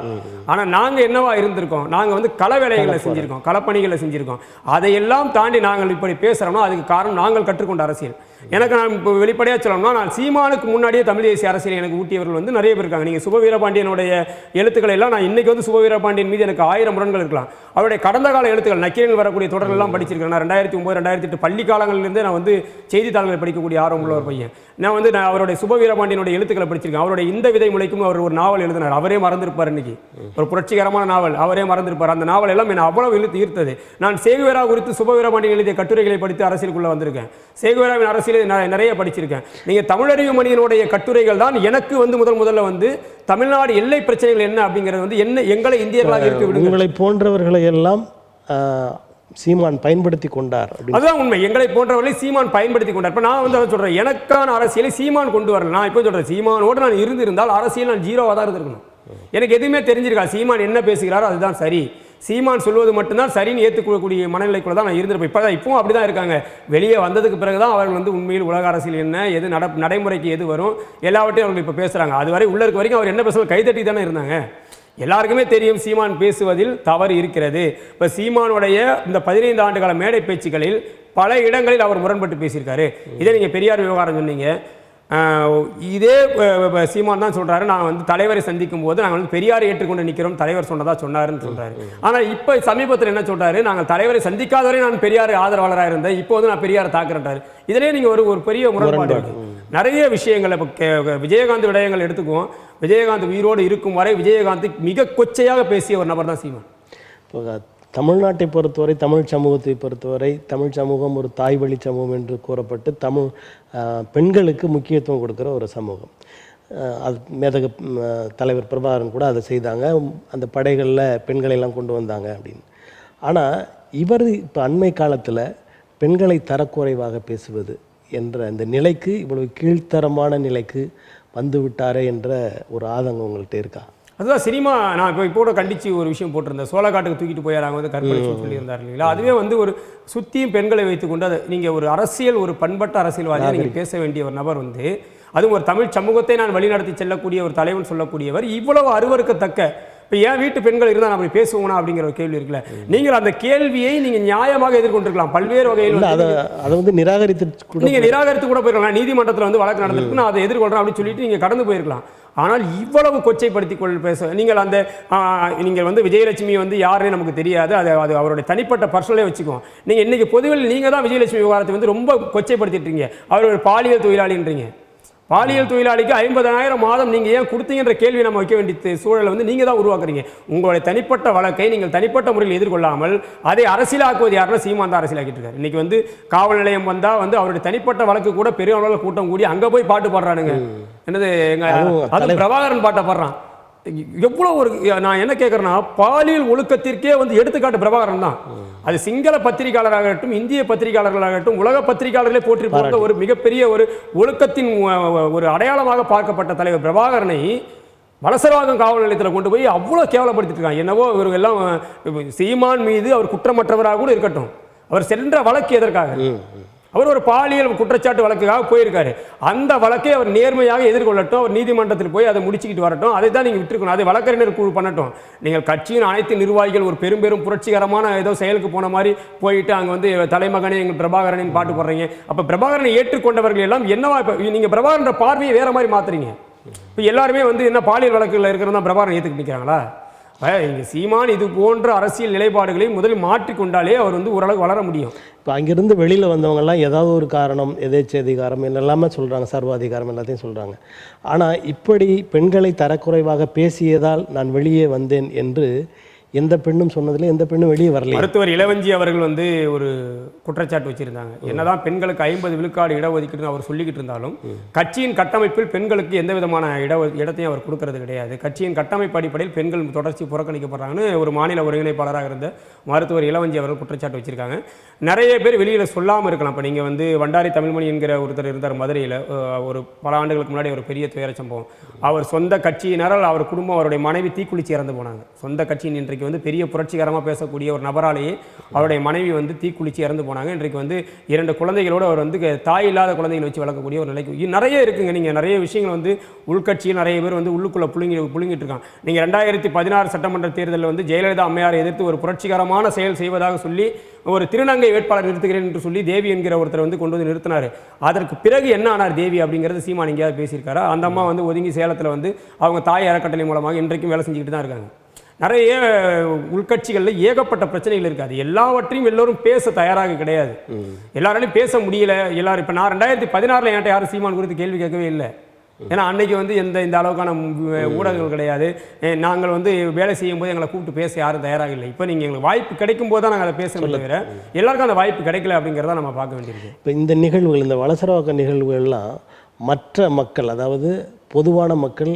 ஆனால் நாங்கள் என்னவா இருந்திருக்கோம்? நாங்கள் வந்து கள வேலைகளை செஞ்சிருக்கோம், கள பணிகளை செஞ்சுருக்கோம். அதையெல்லாம் தாண்டி நாங்கள் இப்படி பேசுகிறோம்னா அதுக்கு காரணம் நாங்கள் கற்றுக்கொண்ட அரசியல். எனக்கு நான் இப்போ வெளிப்படையாக சொல்லணும்னா, நான் சீமானுக்கு முன்னாடியே தமிழ் தேசிய அரசியல் எனக்கு ஊட்டியவர்கள் வந்து நிறைய பேர் இருக்காங்க. நீங்கள் சுப வீரபாண்டியனுடைய எழுத்துக்களை எல்லாம் நான் இன்னைக்கு வந்து சுப வீரபாண்டியன் மீது எனக்கு 1000 முரண்கள் இருக்கலாம். அவருடைய கடந்த கால எழுத்துக்கள் நக்கீரனில் வரக்கூடிய தொடர்கள் எல்லாம் படிச்சிருக்கேன். நான் 2009 2008 பள்ளி காலங்களிலிருந்தே நான் வந்து செய்தித்தாள்களை படிக்கக்கூடிய ஆர்வம் உள்ள ஒரு பையன். நான் அவருடைய சுப வீரபாண்டியனுடைய எழுத்துக்களை படிச்சிருக்கேன். அவருடைய இந்த விதை முளைக்கும் அவர் ஒரு நாவல் எழுதினார். அவரே மறந்திருப்பார். இன்னைக்கு ஒரு புரட்சிகரமான நாவல், அவரே மறந்திருப்பார். அந்த நாவல் எல்லாம் என்னை அவ்வளவு ஈர்த்தது. நான் சேகுவேரா குறித்து சுப வீரபாண்டியன் எழுதிய கட்டுரைகளை படித்து அரசியலுக்குள்ள வந்திருக்கேன். சேகுவேராவின் அரசியல் நிறைய படிச்சிருக்கேன். நீங்க தமிழறிவு மணியனுடைய கட்டுரைகள் தான் எனக்கு வந்து முதல்ல வந்து தமிழ்நாடு எல்லை பிரச்சனைகள் என்ன அப்படிங்கிறது வந்து என்ன எங்களை இந்தியர்களாக இருக்க விடுங்க. உங்களை போன்றவர்களை எல்லாம் சீமான் பயன்படுத்தி கொண்டார். அதுதான் உண்மை. எங்களை போன்றவர்களை சீமான் பயன்படுத்தி கொண்டார். இப்போ நான் வந்து அதை சொல்றேன், எனக்கான அரசியலை சீமான் கொண்டு வரல. நான் இப்போ சொல்றேன், சீமானோடு நான் இருந்திருந்தால் அரசியல் நான் 0-ஆக தான் இருந்திருக்கணும். எனக்கு எதுவுமே தெரிஞ்சிருக்கா. சீமான் என்ன பேசுகிறாரோ அதுதான் சரி, சீமான் சொல்வது மட்டும்தான் சரின்னு ஏற்றுக்கொள்ளக்கூடிய மனநிலைக்குள்ள தான் நான் இருந்திருப்பேன். இப்பவும் அப்படி தான் இருக்காங்க. வெளியே வந்ததுக்கு பிறகு தான் அவர்கள் வந்து உண்மையில் உலக அரசியல் என்ன, எது நடைமுறைக்கு எது வரும் எல்லாவற்றையும் அவர்கள் இப்போ பேசுகிறாங்க. அதுவரை உள்ள இருக்க வரைக்கும் அவர் என்ன பேசுவது கைதட்டி தானே இருந்தாங்க. எல்லாருக்குமே தெரியும் சீமான் பேசுவதில் தவறு இருக்கிறது. இப்போ சீமானுடைய இந்த 15 ஆண்டு கால மேடை பேச்சுக்களில் பல இடங்களில் அவர் முரண்பட்டு பேசியிருக்காரு. இதே நீங்கள் பெரியார் விவகாரம் சொன்னீங்க. இதே சீமான் தான் சொல்றாரு, நான் வந்து தலைவரை சந்திக்கும் போது நாங்கள் வந்து பெரியாரை ஏற்றுக்கொண்டு நிற்கிறோம், தலைவர் சொன்னதா சொன்னாருன்னு சொல்றாரு. ஆனால் இப்போ சமீபத்தில் என்ன சொல்றாரு, நாங்கள் தலைவரை சந்திக்காதவரை நான் பெரியார் ஆதரவாளராக இருந்தேன், இப்போ வந்து நான் பெரியாரை தாக்குறேன்றாரு. இதிலே நீங்கள் ஒரு பெரிய முரண்பாடு. நிறைய விஷயங்கள் இப்போ விஜயகாந்த் விடயங்கள் எடுத்துக்குவோம். விஜயகாந்த் உயிரோடு இருக்கும் வரை விஜயகாந்த் மிக கொச்சையாக பேசிய ஒரு நபர் தான் சீமான். தமிழ்நாட்டை பொறுத்தவரை, தமிழ் சமூகத்தை பொறுத்தவரை, தமிழ் சமூகம் ஒரு தாய் வழி சமூகம் என்று கூறப்பட்டு பெண்களுக்கு முக்கியத்துவம் கொடுக்குற ஒரு சமூகம். அது மேதக தலைவர் பிரபாகரன் கூட அதை செய்தாங்க. அந்த படைகளில் பெண்களெல்லாம் கொண்டு வந்தாங்க அப்படின்னு. ஆனால் இவர் இப்போ அண்மை காலத்தில் பெண்களை தரக்குறைவாக பேசுவது என்ற அந்த நிலைக்கு, இவ்வளவு கீழ்த்தரமான நிலைக்கு வந்து விட்டாரே என்ற ஒரு ஆதங்கம் உங்கள்கிட்ட இருக்கா? அதுதான் சினிமா. நான் இப்போ கூட கண்டித்து ஒரு விஷயம் போட்டிருந்தேன். சோழக்காட்டுக்கு தூக்கிட்டு போயாராங்க வந்து கற்பழிச்சு சொல்லியிருந்தார் இல்லைங்களா. அதுவே வந்து ஒரு சுற்றியும் பெண்களை வைத்துக்கொண்டு அதை நீங்கள் ஒரு அரசியல், ஒரு பண்பட்ட அரசியல்வாதியாக நீங்கள் பேச வேண்டிய ஒரு நபர் வந்து, அதுவும் ஒரு தமிழ் சமூகத்தை நான் வழிநடத்தி செல்லக்கூடிய ஒரு தலைவன் சொல்லக்கூடியவர் இவ்வளவு அருவருக்கத்தக்க. இப்போ ஏன் வீட்டு பெண்கள் இருந்தால் நான் அப்படி பேசுவோம்னா அப்படிங்கிற ஒரு கேள்வி இருக்குல்ல. நீங்கள் அந்த கேள்வியை நீங்கள் நியாயமாக எதிர்கொண்டிருக்கலாம். பல்வேறு வகையில் அதை வந்து நிராகரித்து கூட போயிருக்கலாம். நீதிமன்றத்தில் வந்து வழக்கு நடந்திருக்கு, நான் அதை எதிர்கொள்கிறேன் அப்படின்னு சொல்லிட்டு நீங்கள் கடந்து போயிருக்கலாம். ஆனால் இவ்வளவு கொச்சைப்படுத்திக் பேச நீங்கள் நீங்கள் வந்து விஜயலட்சுமி வந்து யாருன்னு நமக்கு தெரியாது. அது அவருடைய தனிப்பட்ட பர்சனலே வச்சுக்குவோம். நீங்கள் இன்னைக்கு பொதுவில் நீங்கள் தான் விஜயலட்சுமி விவகாரத்தை வந்து ரொம்ப கொச்சைப்படுத்திட்டுருங்க. அவர் ஒரு பாலியல் தொழிலாளின்றீங்க. பாலியல் தொழிலாளிக்கு 50,000 மாதம் நீங்கள் ஏன் கொடுத்தீங்கன்ற கேள்வி நம்ம வைக்க வேண்டிய சூழலை வந்து நீங்கள் தான் உருவாக்குறீங்க. உங்களுடைய தனிப்பட்ட வழக்கை நீங்கள் தனிப்பட்ட முறையில் எதிர்கொள்ளாமல் அதை அரசியலாக்குவது யாருன்னா சீமான் தான் அரசியலாக்கிட்டு இருக்காரு. இன்னைக்கு வந்து காவல் நிலையம் வந்தால் வந்து அவருடைய தனிப்பட்ட வழக்கு கூட பெரிய அளவில் கூட்டம் கூடி அங்கே போய் பாட்டு பாடுறானுங்க. என்னது அது பிரபாகரன் பாட்டை பாடுறான். எவ்வளோ ஒரு நான் என்ன கேட்குறேன்னா, பாலியல் ஒழுக்கத்திற்கே வந்து எடுத்துக்காட்டு பிரபாகரன் தான். அது சிங்கள பத்திரிகையாளராகட்டும், இந்திய பத்திரிகையாளர்களாகட்டும், உலக பத்திரிகையாளர்களே போற்றி போன்ற ஒரு மிகப்பெரிய ஒரு ஒழுக்கத்தின் ஒரு அடையாளமாக பார்க்கப்பட்ட தலைவர் பிரபாகரனை வலசரவாகம் காவல் நிலையத்தில் கொண்டு போய் அவ்வளோ கேவலப்படுத்திட்டு இருக்காங்க. என்னவோ இவர்கள் எல்லாம் சீமான் மீது அவர் குற்றமற்றவராக கூட இருக்கட்டும், அவர் சென்ற வழக்கு எதற்காக? அவர் ஒரு பாலியல் குற்றச்சாட்டு வழக்குக்காக போயிருக்காரு. அந்த வழக்கை அவர் நேர்மையாக எதிர்கொள்ளட்டும், அவர் நீதிமன்றத்தில் போய் அதை முடிச்சுக்கிட்டு வரட்டும். அதை தான் நீங்கள் விட்டுருக்கணும். அதை வழக்கறிஞர் குழு பண்ணட்டும். நீங்கள் கட்சியின் அனைத்து நிர்வாகிகள் ஒரு பெரும் புரட்சிகரமான ஏதோ செயலுக்கு போன மாதிரி போயிட்டு அங்கே வந்து தலைமகனே எங்கள் பிரபாகரனின் பாட்டு போடுறீங்க. அப்போ பிரபாகரனை ஏற்றுக்கொண்டவர்கள் எல்லாம் என்னவா, இப்போ நீங்கள் பிரபாகரன் பார்வையை வேற மாதிரி மாத்துறீங்க. இப்போ எல்லாருமே வந்து என்ன பாலியல் வழக்குகளில் இருக்கிறதா பிரபாகரன் ஏற்றுக்கிட்டு நிற்கிறாங்களா? இங்கே சீமான் இது போன்ற அரசியல் நிலைப்பாடுகளை முதலில் மாற்றிக்கொண்டாலே அவர் வந்து ஓரளவு வளர முடியும். இப்போ அங்கிருந்து வெளியில் வந்தவங்கெல்லாம் ஏதாவது ஒரு காரணம், எதேச்சதிகாரம் என்னெல்லாமே சொல்கிறாங்க, சர்வாதிகாரம் எல்லாத்தையும் சொல்கிறாங்க. ஆனால் இப்படி பெண்களை தரக்குறைவாக பேசியதால் நான் வெளியே வந்தேன் என்று எந்த பெண்ணும் சொன்னதில்லை, எந்த பெண்ணும் வெளியே வரல. மருத்துவர் இளவஞ்சி அவர்கள் வந்து ஒரு குற்றச்சாட்டு வச்சிருந்தாங்க. என்னதான் பெண்களுக்கு 50 விழுக்காடு இடஒதுக்கீடுன்னு அவர் சொல்லிக்கிட்டு இருந்தாலும் கட்சியின் கட்டமைப்பில் பெண்களுக்கு எந்த விதமான இடத்தையும் அவர் கொடுக்கறது கிடையாது. கட்சியின் கட்டமைப்பு அடிப்படையில் பெண்கள் தொடர்ச்சி புறக்கணிக்கப்படுறாங்கன்னு ஒரு மாநில ஒருங்கிணைப்பாளராக இருந்த மருத்துவர் இளவஞ்சி அவர்கள் குற்றச்சாட்டு வச்சிருக்காங்க. நிறைய பேர் வெளியில் சொல்லாமல் இருக்கலாம். இப்போ நீங்கள் வந்து வண்டாரி தமிழ்மணி என்கிற ஒருத்தர் இருந்தார் மதுரையில், ஒரு பல ஆண்டுகளுக்கு முன்னாடி ஒரு பெரிய துயர சம்பவம். அவர் சொந்த கட்சியினரால் அவர் குடும்பம், அவருடைய மனைவி தீக்குளிச்சு இறந்து போனாங்க. சொந்த கட்சியின் இன்றைக்கு இன்றைக்கு வந்து பெரிய புரட்சிகரமாக பேசக்கூடிய ஒரு நபராலேயே அவருடைய மனைவி வந்து தீக்குளிச்சு இறந்து போனாங்க. இன்றைக்கு வந்து 2 குழந்தைகளோடு அவர் வந்து தாய் இல்லாத குழந்தைகளை வச்சு வளர்க்கக்கூடிய ஒரு நிலைக்கு நிறைய இருக்குங்க. நீங்கள் நிறைய விஷயங்கள் வந்து உள்கட்சியில் நிறைய பேர் வந்து உள்ளுக்குள்ளே புழுங்கிட்டு இருக்காங்க. நீங்கள் 2016 சட்டமன்ற தேர்தலில் வந்து ஜெயலலிதா அம்மையாரை எதிர்த்து ஒரு புரட்சிகரமான செயல் செய்வதாக சொல்லி ஒரு திருநங்கை வேட்பாளர் நிறுத்துகிறேன் என்று சொல்லி தேவி என்கிற ஒருத்தர் வந்து கொண்டு வந்து நிறுத்தினார். அதற்கு பிறகு என்ன ஆனார் தேவி அப்படிங்கிறது சீமான் எங்கேயாவது பேசியிருக்காரா? அந்த அம்மா வந்து ஒதுங்கி சேலத்தில் வந்து அவங்க தாய் அறக்கட்டளை மூலமாக இன்றைக்கும் வேலை செஞ்சுக்கிட்டு தான் இருக்காங்க. நிறைய உள்கட்சிகளில் ஏகப்பட்ட பிரச்சனைகள் இருக்காது. எல்லாவற்றையும் எல்லோரும் பேச தயாராக கிடையாது. எல்லாராலையும் பேச முடியல. எல்லாரும் இப்போ நான் 2016 என்கிட்ட யாரும் சீமான் குறித்து கேள்வி கேட்கவே இல்லை. ஏன்னா அன்னைக்கு வந்து இந்த அளவுக்கான ஊடகங்கள் கிடையாது. நாங்கள் வந்து வேலை செய்யும் போது எங்களை கூப்பிட்டு பேச யாரும் தயாராக இல்லை. இப்போ நீங்கள் எங்களுக்கு வாய்ப்பு கிடைக்கும் போது தான் நாங்கள் அதை பேசணும் தவிர எல்லாருக்கும் அந்த வாய்ப்பு கிடைக்கல அப்படிங்கிறத நம்ம பார்க்க வேண்டியிருக்கு. இப்போ இந்த நிகழ்வுகள், இந்த வலசரவாக்க நிகழ்வுகள்லாம் மற்ற மக்கள், அதாவது பொதுவான மக்கள்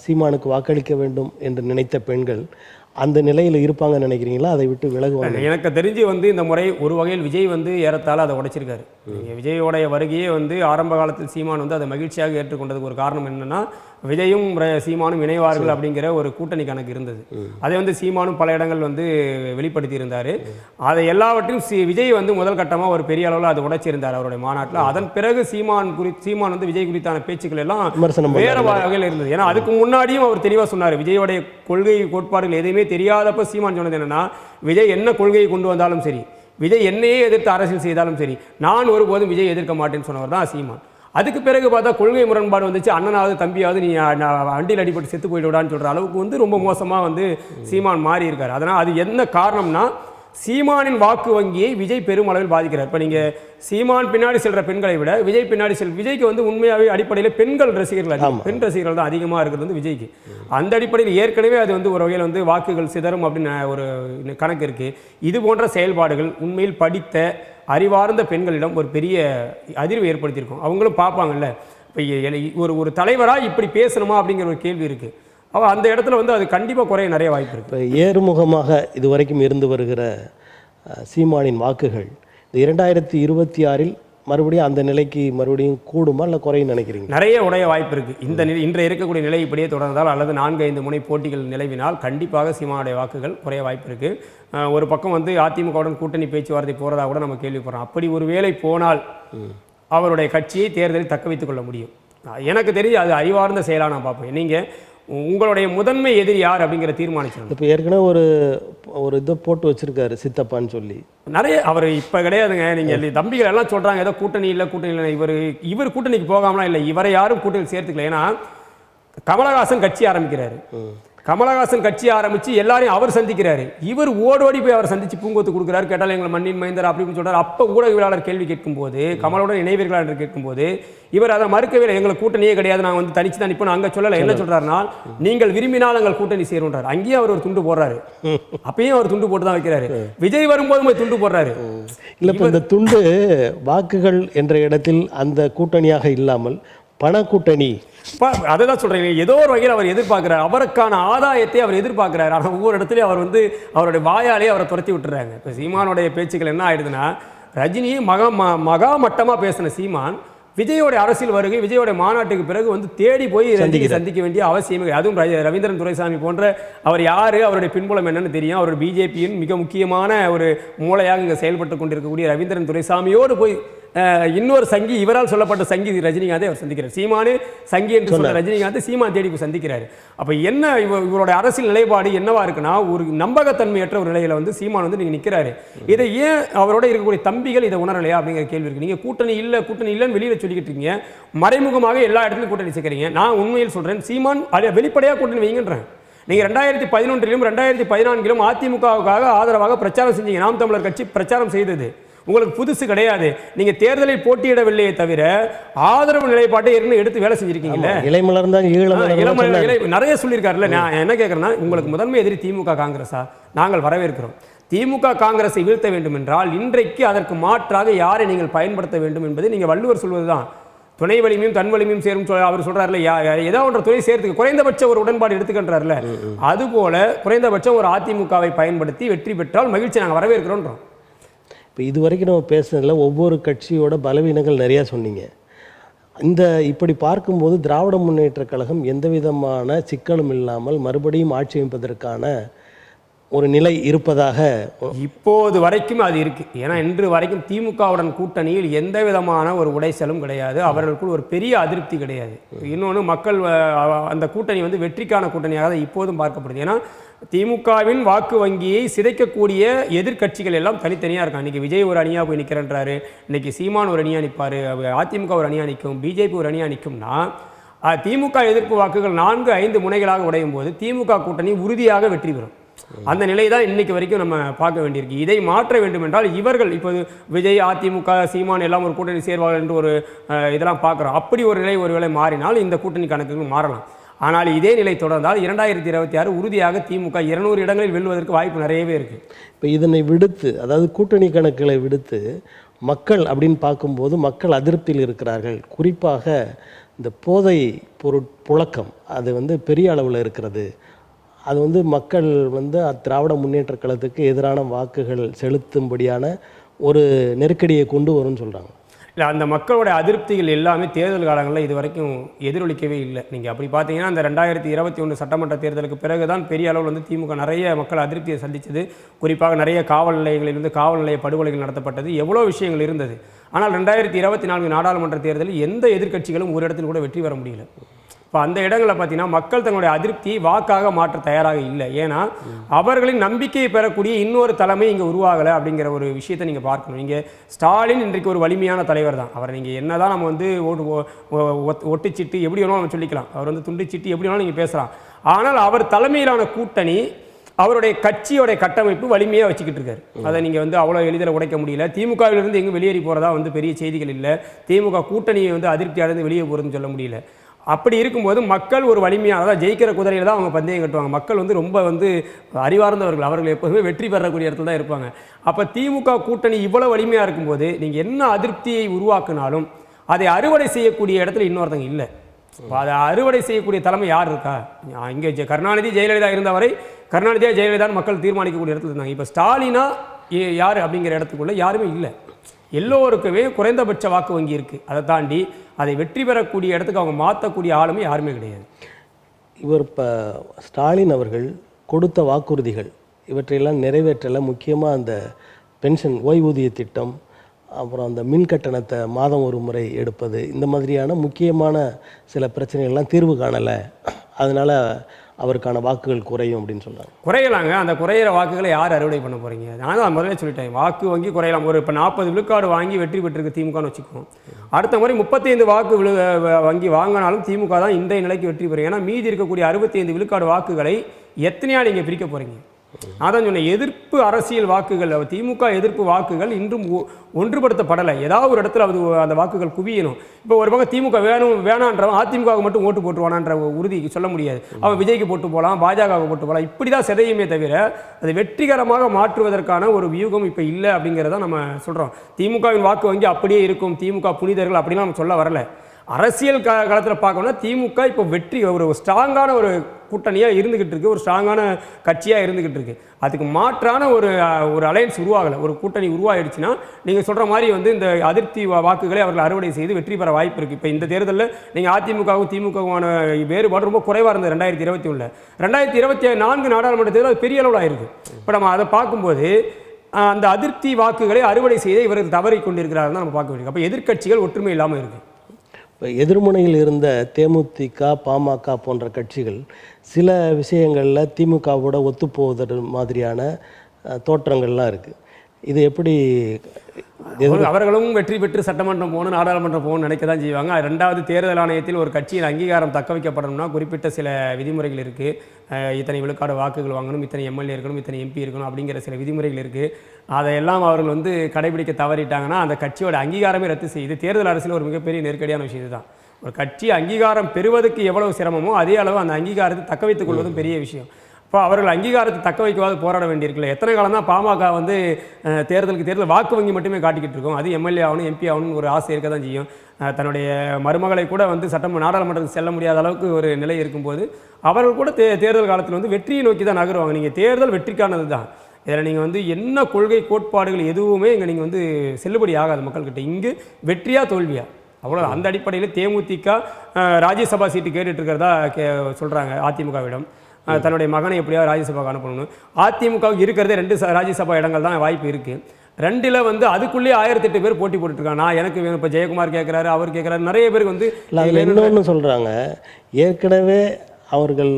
சீமானுக்கு வாக்களிக்க வேண்டும் என்று நினைத்த பெண்கள் அந்த நிலையில் இருப்பாங்கன்னு நினைக்கிறீங்களா? அதை விட்டு விலகுவாங்க? எனக்கு தெரிஞ்சு வந்து இந்த முறை ஒரு வகையில் விஜய் வந்து ஏறத்தாழ அதை உடைச்சிருக்காரு. விஜயோடைய வருகையே வந்து ஆரம்ப காலத்தில் சீமான் வந்து அதை மகிழ்ச்சியாக ஏற்றுக்கொண்டதுக்கு ஒரு காரணம் என்னன்னா, விஜயும் சீமானும் இணைவார்கள் அப்படிங்கிற ஒரு கூட்டணி கணக்கு இருந்தது. அதை வந்து சீமானும் பல இடங்கள் வந்து வெளிப்படுத்தி இருந்தார். அதை எல்லாவற்றையும் விஜய் வந்து முதல் கட்டமாக ஒரு பெரிய அளவில் அதை உடைச்சிருந்தார் அவருடைய மாநாட்டில். அதன் பிறகு சீமான் வந்து விஜய் குறித்தான பேச்சுக்கள் எல்லாம் வேற வகையில் இருந்தது. ஏன்னா அதுக்கு முன்னாடியும் அவர் தெளிவாக சொன்னார், விஜயோடைய கொள்கை கோட்பாடுகள் எதையுமே தெரியாதப்ப சீமான் சொன்னது என்னன்னா, விஜய் என்ன கொள்கையை கொண்டு வந்தாலும் சரி, விஜய் என்னையே எதிர்த்து அரசியல் செய்தாலும் சரி, நான் ஒருபோதும் விஜய் எதிர்க்க மாட்டேன்னு சொன்னவர் தான் சீமான். அதுக்கு பிறகு பார்த்தா கொள்கை முரண்பாடு வந்துச்சு. அண்ணனாவது தம்பியாவது நீ வண்டியில் அடிபட்டு செத்து போயிடுவான்னு சொல்கிற அளவுக்கு வந்து ரொம்ப மோசமாக வந்து சீமான் மாறி இருக்கார். அதனால் அது என்ன காரணம்னா, சீமானின் வாக்கு வங்கியை விஜய் பெருமளவில் பாதிக்கிறார். இப்போ நீங்கள் சீமான் பின்னாடி செல்கிற பெண்களை விட விஜய் பின்னாடி விஜய்க்கு வந்து உண்மையாகவே அடிப்படையில் பெண் ரசிகர்கள் தான் அதிகமாக இருக்கிறது வந்து விஜய்க்கு. அந்த அடிப்படையில் ஏற்கனவே அது வந்து ஒரு வகையில் வந்து வாக்குகள் சிதறும் அப்படின்னு ஒரு கணக்கு இருக்குது. இது போன்ற செயல்பாடுகள் உண்மையில் படித்த அறிவார்ந்த பெண்களிடம் ஒரு பெரிய அதிர்வு ஏற்படுத்தியிருக்கும். அவங்களும் பார்ப்பாங்கல்ல, இப்போ ஒரு தலைவராக இப்படி பேசணுமா அப்படிங்கிற ஒரு கேள்வி இருக்குது. அவள் அந்த இடத்துல வந்து அது கண்டிப்பாக குறைய நிறைய வாய்ப்பு இருக்குது. இப்போ ஏறுமுகமாக இதுவரைக்கும் இருந்து வருகிற சீமானின் வாக்குகள் இந்த 2026 மறுபடியும் அந்த நிலைக்கு மறுபடியும் கூடுமா இல்லை குறையும் நினைக்கிறீங்க? நிறைய உடைய வாய்ப்பு இருக்குது. இன்றைய இருக்கக்கூடிய நிலை இப்படியே தொடர்ந்தால் அல்லது 4-5 முனை போட்டிகள் நிலவினால் கண்டிப்பாக சீமானுடைய வாக்குகள் குறைய வாய்ப்பு இருக்குது. ஒரு பக்கம் வந்து அதிமுகவுடன் கூட்டணி பேச்சுவார்த்தை போகிறதா கூட நம்ம கேள்விப்படுறோம். அப்படி ஒரு வேளை போனால் அவருடைய கட்சியை தேர்தலில் தக்க வைத்துக் கொள்ள முடியும். எனக்கு தெரிஞ்சு அது அறிவார்ந்த செயலாக நான் பார்ப்பேன். நீங்கள் உங்களுடைய முதன்மை எதிரி யார் அப்படிங்கிற தீர்மானிச்சிடும். இப்போ ஏற்கனவே ஒரு இதை போட்டு வச்சிருக்காரு சித்தப்பான்னு சொல்லி நிறைய. அவர் இப்போ கிடையாதுங்க. நீங்கள் தம்பிகள் எல்லாம் சொல்கிறாங்க ஏதோ கூட்டணி இல்லை. இவர் கூட்டணிக்கு போகாமலாம் இல்லை, இவரை யாரும் கூட்டணியில் சேர்த்துக்கல. ஏன்னா கமலஹாசன் கட்சி ஆரம்பிக்கிறாரு. கமலஹாசன் கட்சி ஆரம்பித்து எல்லாரையும் அவர் சந்திக்கிறாரு. இவர் ஓடி போய் அவர் சந்தித்து பூங்கொத்து கொடுக்குறாரு. கேட்டால் எங்களை மண்ணின் மைந்தர் அப்படின்னு சொல்கிறார். அப்போ ஊடகவியலாளர் கேள்வி கேட்கும்போது, கமலுடன் இணைவீர்களா என்று கேட்கும்போது இவர் அதை மறுக்கவே இல்லை. எங்களுக்கு கூட்டணியே கிடையாது, நாங்கள் வந்து தனிச்சு தான் நிற்போம். அங்கே சொல்லலை. என்ன சொல்கிறாருன்னா, நீங்கள் விரும்பினால் எங்கள் கூட்டணி சேருன்றார். அங்கேயே அவர் ஒரு துண்டு போடுறாரு. அப்பயும் அவர் துண்டு போட்டு தான் வைக்கிறாரு. விஜய் வரும்போது துண்டு போடுறாரு. இல்லை, இப்போ இந்த துண்டு வாக்குகள் என்ற இடத்தில் அந்த கூட்டணியாக இல்லாமல் பண கூட்டணி, அதை தான் சொல்கிறேன். ஏதோ ஒரு வகையில் அவர் எதிர்பார்க்குறாரு. அவருக்கான ஆதாயத்தை அவர் எதிர்பார்க்குறாரு. ஆனால் ஒவ்வொரு இடத்துலையும் அவர் வந்து அவருடைய வாயாலேயே அவரை துரத்தி விட்டுறாங்க. இப்போ சீமானுடைய பேச்சுக்கள் என்ன ஆயிடுதுன்னா, ரஜினியை மகா மட்டமாக பேசின சீமான் விஜயோடைய அரசியல் வருகை, விஜயோடைய மாநாட்டுக்கு பிறகு வந்து தேடி போய் சந்திக்க வேண்டிய அவசியமே. அதுவும் ரவீந்திரன் துரைசாமி போன்ற அவர் யார், அவருடைய பின்புலம் என்னன்னு தெரியும். அவர் பிஜேபியின் மிக முக்கியமான ஒரு மூளையாக இங்கே செயல்பட்டு கொண்டிருக்கக்கூடிய ரவீந்திரன் துரைசாமியோடு போய் இன்னொரு சங்கி, இவரால் சொல்லப்பட்ட சங்கி ரஜினிகாந்தை அவர் சந்திக்கிறார். சீமானு சங்கி என்று சொன்ன ரஜினிகாந்த் சீமான் தேடி சந்திக்கிறார். அப்போ என்ன இவருடைய அரசியல் நிலைப்பாடு என்னவா இருக்குன்னா, ஒரு நம்பகத்தன்மையற்ற ஒரு நிலையில வந்து சீமான் வந்து நீங்கள் நிற்கிறாரு. இதை ஏன் அவரோட இருக்கக்கூடிய தம்பிகள் இதை உணரலையா அப்படிங்கிற கேள்வி இருக்கு. நீங்கள் கூட்டணி இல்லைன்னு வெளியில் சொல்லிக்கிட்டு இருக்கீங்க, மறைமுகமாக எல்லா இடத்துலையும் கூட்டணி சேர்க்குறீங்க. நான் உண்மையில் சொல்கிறேன், சீமான் அதை வெளிப்படையாக கூட்டணி வைங்கன்றேன். நீங்கள் 2011 2014 அதிமுகவுக்காக ஆதரவாக பிரச்சாரம் செஞ்சீங்க. நாம் தமிழர் கட்சி பிரச்சாரம் செய்தது உங்களுக்கு புதுசு கிடையாது. நீங்க தேர்தலில் போட்டியிடவில்லையே தவிர ஆதரவு நிலைப்பாட்டை எடுத்து வேலை செஞ்சிருக்கீங்கல்ல. நிறைய சொல்லியிருக்காருல்ல. நான் என்ன கேட்கறேன்னா, உங்களுக்கு முதன்மை எதிரி திமுக காங்கிரஸா? நாங்கள் வரவேற்கிறோம். திமுக காங்கிரஸை வீழ்த்த வேண்டும் என்றால் இன்றைக்கு அதற்கு மாற்றாக யாரை நீங்கள் பயன்படுத்த வேண்டும் என்பது நீங்க வள்ளுவர் சொல்வதுதான். துணை வலிமையும் தன் வலிமையும் சேரும் அவர் சொல்றாருல, ஏதோ ஒன்று துணை சேர்த்துக்கு குறைந்தபட்ச ஒரு உடன்பாடு எடுத்துக்கின்றார்ல, அதுபோல குறைந்தபட்சம் ஒரு அதிமுகவை பயன்படுத்தி வெற்றி பெற்றால் மகிழ்ச்சி, நாங்கள் வரவேற்கிறோன்றோம். இப்போ இது வரைக்கும் நம்ம பேசுனதில் ஒவ்வொரு கட்சியோட பலவீனங்கள் நிறையா சொன்னீங்க. இப்படி பார்க்கும்போது திராவிட முன்னேற்ற கழகம் எந்த விதமான சிக்கலும் இல்லாமல் மறுபடியும் ஆட்சி அமைப்பதற்கான ஒரு நிலை இருப்பதாக இப்போது வரைக்கும் அது இருக்கு. ஏன்னா இன்று வரைக்கும் திமுகவுடன் கூட்டணியில் எந்த விதமான ஒரு உடைச்சலும் கிடையாது. அவர்களுக்குள் ஒரு பெரிய அதிருப்தி கிடையாது. இன்னொன்று மக்கள் அந்த கூட்டணி வந்து வெற்றிக்கான கூட்டணியாக தான் இப்போதும் பார்க்கப்படுது. ஏன்னா திமுகவின் வாக்கு வங்கியை சிதைக்கக்கூடிய எதிர்க்கட்சிகள் எல்லாம் தனித்தனியாக இருக்காங்க. இன்றைக்கி விஜய் ஒரு அணியாக போய் நிற்கிறன்றாரு, இன்றைக்கி சீமான் ஒரு அணியாக நிற்பார், அதிமுக ஒரு அணியாக நிற்கும், பிஜேபி ஒரு அணியாக நிற்கும்னா திமுக எதிர்ப்பு வாக்குகள் 4-5 முனைகளாக உடையும் போது திமுக கூட்டணி உறுதியாக வெற்றி பெறும். அந்த நிலை தான் இன்னைக்கு வரைக்கும் நம்ம பார்க்க வேண்டியிருக்கு. இதை மாற்ற வேண்டும் என்றால் இவர்கள் இப்போது விஜய், அதிமுக, சீமான் எல்லாம் ஒரு கூட்டணி சேர்வார்கள் என்று ஒரு இதெல்லாம் பார்க்குறோம். அப்படி ஒரு நிலை ஒருவேளை மாறினால் இந்த கூட்டணி கணக்குகள் மாறலாம். ஆனால் இதே நிலை தொடர்ந்தால் 2026 உறுதியாக திமுக 200 இடங்களில் வெல்வதற்கு வாய்ப்பு நிறையவே இருக்குது. இப்போ இதனை விடுத்து, அதாவது கூட்டணி கணக்குகளை விடுத்து மக்கள் அப்படின்னு பார்க்கும்போது மக்கள் அதிருப்தியில் இருக்கிறார்கள். குறிப்பாக இந்த போதை புழக்கம் அது வந்து பெரிய அளவில் இருக்கிறது. அது வந்து மக்கள் வந்து திராவிட முன்னேற்ற கழகத்துக்கு எதிரான வாக்குகள் செலுத்தும்படியான ஒரு நெருக்கடியை கொண்டு வரும்னு சொல்கிறாங்க. இல்லை, அந்த மக்களோட அதிருப்திகள் எல்லாமே தேர்தல் காலங்களில் இது வரைக்கும் எதிரொலிக்கவே இல்லை. நீங்கள் அப்படி பார்த்தீங்கன்னா அந்த 2021 சட்டமன்ற தேர்தலுக்கு பிறகு தான் பெரிய அளவில் வந்து திமுக நிறைய மக்கள் அதிருப்தியை சந்தித்தது. குறிப்பாக நிறைய காவல் நிலையங்களிலிருந்து காவல் நிலைய படுகொலைகள் நடத்தப்பட்டது, எவ்வளோ விஷயங்கள் இருந்தது. ஆனால் 2024 நாடாளுமன்ற தேர்தலில் எந்த எதிர்க்கட்சிகளும் ஒரு இடத்தில் கூட வெற்றி பெற முடியல. இப்போ அந்த இடங்களில் பார்த்தீங்கன்னா மக்கள் தங்களுடைய அதிருப்தியை வாக்காக மாற்ற தயாராக இல்லை. ஏன்னா அவர்களின் நம்பிக்கையை பெறக்கூடிய இன்னொரு தலைமை இங்கே உருவாகலை அப்படிங்கிற ஒரு விஷயத்தை நீங்கள் பார்க்கணும். இங்கே ஸ்டாலின் இன்றைக்கு ஒரு வலிமையான தலைவர் தான். அவர் நீங்கள் என்ன தான் நம்ம வந்து ஒட்டுச்சிட்டு எப்படி வேணாலும் நம்ம சொல்லிக்கலாம், அவர் வந்து துண்டுச்சிட்டு எப்படி வேணாலும் நீங்கள் பேசலாம். ஆனால் அவர் தலைமையிலான கூட்டணி அவருடைய கட்சியோடைய கட்டமைப்பு வலிமையாக வச்சுக்கிட்டு இருக்காரு. அதை நீங்கள் வந்து அவ்வளோ எளிதில் உடைக்க முடியல. திமுகவிலிருந்து எங்கே வெளியேறி போகிறதா வந்து பெரிய செய்திகள் இல்லை. திமுக கூட்டணியை வந்து அதிருப்தி அடைந்து வெளியே போகிறதுன்னு சொல்ல முடியல. அப்படி இருக்கும்போது மக்கள் ஒரு வலிமையாக, அதாவது ஜெயிக்கிற குதிரையில் தான் அவங்க பந்தயம் கட்டுவாங்க. மக்கள் வந்து ரொம்ப வந்து அறிவார்ந்தவர்கள், அவர்கள் எப்போதுமே வெற்றி பெறக்கூடிய இடத்துல தான் இருப்பாங்க. அப்போ திமுக கூட்டணி இவ்வளோ வலிமையாக இருக்கும்போது நீங்கள் என்ன அதிருப்தியை உருவாக்குனாலும் அதை அறுவடை செய்யக்கூடிய இடத்துல இன்னொருத்தங்க இல்லை. அதை அறுவடை செய்யக்கூடிய தலைமை யார் இருக்கா? இங்கே கருணாநிதி ஜெயலலிதா இருந்தவரை கருணாநிதியாக ஜெயலலிதான்னு மக்கள் தீர்மானிக்கக்கூடிய இடத்துல இருந்தாங்க. இப்போ ஸ்டாலினா யார் அப்படிங்கிற இடத்துக்குள்ள யாருமே இல்லை. எல்லோருக்குமே குறைந்தபட்ச வாக்கு வங்கி இருக்குது. அதை தாண்டி அதை வெற்றி பெறக்கூடிய இடத்துக்கு அவங்க மாற்றக்கூடிய ஆளுமே யாருமே கிடையாது. இவர் இப்போ ஸ்டாலின் அவர்கள் கொடுத்த வாக்குறுதிகள் இவற்றையெல்லாம் நிறைவேற்றலை. முக்கியமாக அந்த பென்ஷன் ஓய்வூதிய திட்டம், அப்புறம் அந்த மின் கட்டணத்தை மாதம் ஒரு முறை எடுப்பது, இந்த மாதிரியான முக்கியமான சில பிரச்சனைகள்லாம் தீர்வு காணலை. அதனால் அவருக்கான வாக்குகள் குறையும் அப்படின்னு சொல்கிறாங்க. குறையலாங்க. அந்த குறையிற வாக்குகளை யார் அறுவடை பண்ண போகிறீங்க? நான் தான் முதலே சொல்லிட்டேன், வாக்கு வங்கி குறையலாம். ஒரு இப்போ 40 விழுக்காடு வாங்கி வெற்றி பெற்றிருக்கு திமுகன்னு வச்சுக்கோம். அடுத்த முறை 35 வாக்கு வங்கி வாங்கினாலும் திமுக தான் இன்றைய நிலைக்கு வெற்றி பெறும். ஏன்னா மீதி இருக்கக்கூடிய 65 விழுக்காடு வாக்குகளை எத்தனையா நீங்கள் பிரிக்க போகிறீங்க? அதான் சொன்னேன், எதிர்ப்பு அரசியல் வாக்குகள், திமுக எதிர்ப்பு வாக்குகள் இன்றும் ஒன்றுபடுத்தப்படலை. ஏதாவது ஒரு இடத்துல அது அந்த வாக்குகள் குவியணும். இப்போ ஒரு பக்கம் திமுக வேணான்றவன் அதிமுகவுக்கு மட்டும் ஓட்டு போட்டுருவானான்ற உறுதி சொல்ல முடியாது. அவன் விஜய்க்கு போட்டு போகலாம், பாஜகவுக்கு போட்டு போகலாம், இப்படி தான் சிதையுமே தவிர அதை வெற்றிகரமாக மாற்றுவதற்கான ஒரு வியூகம் இப்போ இல்லை அப்படிங்கிறத நம்ம சொல்கிறோம். திமுகவின் வாக்கு வங்கி அப்படியே இருக்கும், திமுக புனிதர்கள் அப்படிலாம் நம்ம சொல்ல வரல. அரசியல் காலத்தில் பார்க்கணும்னா திமுக இப்போ வெற்றி ஒரு ஸ்ட்ராங்கான ஒரு கூட்டணியாக இருந்துக்கிட்டு இருக்குது, ஒரு ஸ்ட்ராங்கான கட்சியாக இருந்துக்கிட்டு இருக்குது. அதுக்கு மாற்றான ஒரு அலையன்ஸ் உருவாகலை. ஒரு கூட்டணி உருவாயிடுச்சுன்னா நீங்கள் சொல்கிற மாதிரி வந்து இந்த அதிருப்தி வாக்குகளை அவர்கள் அறுவடை செய்து வெற்றி பெற வாய்ப்பு இருக்குது. இப்போ இந்த தேர்தலில் நீங்கள் அதிமுகவும் திமுகவுமான வேறுபாடு ரொம்ப குறைவாக இருந்தது 2021. 2024 நாடாளுமன்ற தேர்தல் அது பெரிய அளவில் ஆயிருக்கு. இப்போ நம்ம அதை பார்க்கும்போது அந்த அதிருப்தி வாக்குகளை அறுவடை செய்து இவர்கள் தவறி கொண்டிருக்கிறார்கள் தான் நம்ம பார்க்க வேண்டியது. அப்போ எதிர்க்கட்சிகள் ஒற்றுமை இல்லாமல் இருக்குது. இப்போ எதிர்முனையில் இருந்த தேமுதிக, பாமக போன்ற கட்சிகள் சில விஷயங்களில் திமுகவோட ஒத்துப்போவதற்கு மாதிரியான தோற்றங்கள்லாம் இருக்குது. இது எப்படி? அவர்களும் வெற்றி பெற்று சட்டமன்றம் போகணும், நாடாளுமன்றம் போகணும்னு நினைக்க தான் செய்வாங்க. 2வது தேர்தல் ஆணையத்தில் ஒரு கட்சியின் அங்கீகாரம் தக்க வைக்கப்படணும்னா குறிப்பிட்ட சில விதிமுறைகள் இருக்குது. இத்தனை விழுக்காடு வாக்குகள் வாங்கணும், இத்தனை எம்எல்ஏ இருக்கணும், இத்தனை எம்பி இருக்கணும் அப்படிங்கிற சில விதிமுறைகள் இருக்குது. அதையெல்லாம் அவர்கள் வந்து கடைபிடிக்க தவறிட்டாங்கன்னா அந்த கட்சியோட அங்கீகாரமே ரத்து செய்யுது. தேர்தல் அரசியல் ஒரு மிகப்பெரிய நெருக்கடியான விஷயம் தான். ஒரு கட்சி அங்கீகாரம் பெறுவதற்கு எவ்வளவு சிரமமோ அதே அளவு அந்த அங்கீகாரத்தை தக்க வைத்துக் கொள்வதும் பெரிய விஷயம். இப்போ அவர்கள் அங்கீகாரத்தை தக்க வைக்கவாது போராட வேண்டியிருக்குல்ல. எத்தனை காலம் தான் பாமக வந்து தேர்தல் வாக்கு வங்கி மட்டுமே காட்டிக்கிட்டு இருக்கோம். அது எம்எல்ஏ ஆகணும், எம்பி ஆகணும்னு ஒரு ஆசை இருக்க தான் செய்யும். தன்னுடைய மருமகளை கூட வந்து நாடாளுமன்றத்துக்கு செல்ல முடியாத அளவுக்கு ஒரு நிலை இருக்கும்போது அவர்கள் கூட தேர்தல் காலத்தில் வந்து வெற்றியை நோக்கி தான் நகருவாங்க. நீங்கள் தேர்தல் வெற்றிக்கானது தான். இதில் நீங்கள் வந்து என்ன கொள்கை கோட்பாடுகள் எதுவுமே இங்கே நீங்கள் வந்து செல்லுபடி ஆகாது மக்கள்கிட்ட. இங்கு வெற்றியா தோல்வியா அவ்வளோ. அந்த அடிப்படையில் தேமுதிக ராஜ்யசபா சீட்டு கேட்டுட்டு இருக்கிறதா சொல்கிறாங்க அதிமுகவிடம். தன்னுடைய மகனை எப்படியாவது ராஜ்யசபாவுக்கு அனுப்பணும்னு. அதிமுகவுக்கு இருக்கிறதே 2 ராஜ்யசபா இடங்கள் தான் வாய்ப்பு இருக்குது. 2ல் வந்து அதுக்குள்ளேயே 1008 பேர் போட்டி போட்டுட்ருக்காங்க. நான் எனக்கு வேணும், இப்போ ஜெயக்குமார் கேட்குறாரு, அவர் கேட்குறாரு, நிறைய பேருக்கு வந்து அதில் இன்னொன்று சொல்கிறாங்க, ஏற்கனவே அவர்கள்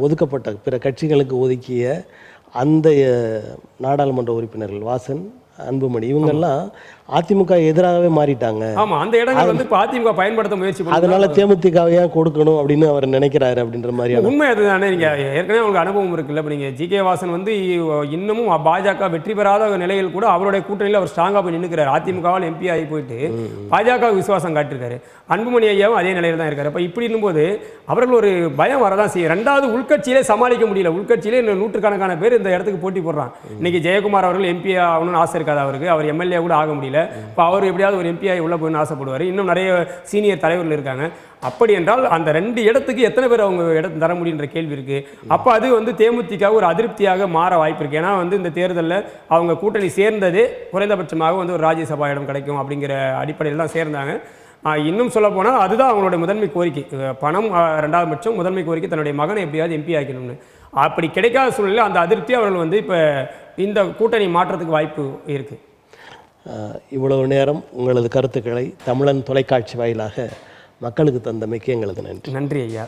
ஒதுக்கப்பட்ட பிற கட்சிகளுக்கு ஒதுக்கிய அந்த நாடாளுமன்ற உறுப்பினர்கள் வாசன், அன்புமணி இவங்கெல்லாம் அதிமுக எதிராகவே மாறிட்டாங்க. ஆமாம், அந்த இடங்கள் வந்து இப்போ அதிமுக பயன்படுத்த முயற்சி பண்ணி அதனால தேமுதிகவையா கொடுக்கணும் அப்படின்னு அவர் நினைக்கிறாரு அப்படின்ற மாதிரியான உண்மை அதுதானே. நீங்கள் ஏற்கனவே உங்களுக்கு அனுபவம் இருக்குல்ல. இப்போ நீங்கள் ஜி.கே. வாசன் வந்து இன்னமும் பாஜக வெற்றி பெறாத நிலையில் கூட அவருடைய கூட்டணியில் அவர் ஸ்ட்ராங்காக போய் நின்றுக்கிறார். அதிமுகவால் எம்பி ஆகி போயிட்டு பாஜக விசுவாசம் காட்டிருக்காரு. அன்புமணி ஐயாவும் அதே நிலையில் தான் இருக்காரு. அப்போ இப்படி இருக்கும்போது அவர்கள் ஒரு பயம் வரதான் செய்யும். 2வது உள்கட்சியிலே சமாளிக்க முடியல. உள்கட்சியிலே நூற்றுக்கணக்கான பேர் இந்த இடத்துக்கு போட்டி போடுறான். இன்னைக்கு ஜெயக்குமார் அவர்கள் எம்பி ஆகணும்னு ஆசை இருக்காது அவருக்கு, அவர் எம்எல்ஏ கூட ஆக முடியல. இப்போ அவர் எப்படியாவது ஒரு எம்பி ஆகி உள்ள போய் ஆசைப்படுவார். இன்னும் நிறைய சீனியர் தலைவர்கள் இருக்காங்க. அப்படி என்றால் அந்த 2 இடத்துக்கு எத்தனை பேர் அவங்க இடத்து தர முடியுன்ற கேள்வி இருக்குது. அப்போ அது வந்து தேமுதிக ஒரு அதிருப்தியாக மாற வாய்ப்பு இருக்குது. ஏன்னா வந்து இந்த தேர்தலில் அவங்க கூட்டணி சேர்ந்ததே குறைந்தபட்சமாக வந்து ஒரு ராஜ்யசபா இடம் கிடைக்கும் அப்படிங்கிற அடிப்படையில் தான் சேர்ந்தாங்க. இன்னும் சொல்ல போனால் அதுதான் அவங்களுடைய முதன்மை கோரிக்கை. பணம் 2வது பட்சம், முதன்மை கோரிக்கை தன்னுடைய மகனை எப்படியாவது எம்பி ஆக்கணும்னு. அப்படி கிடைக்காத சூழ்நிலையில் அந்த அதிருப்தி அவர்கள் வந்து இப்போ இந்த கூட்டணி மாற்றத்துக்கு வாய்ப்பு இருக்குது. இவ்வளவு நேரம் உங்களது கருத்துக்களை தமிழன் தொலைக்காட்சி வாயிலாக மக்களுக்கு தந்தமைக்கு எங்களது நன்றி. நன்றி ஐயா.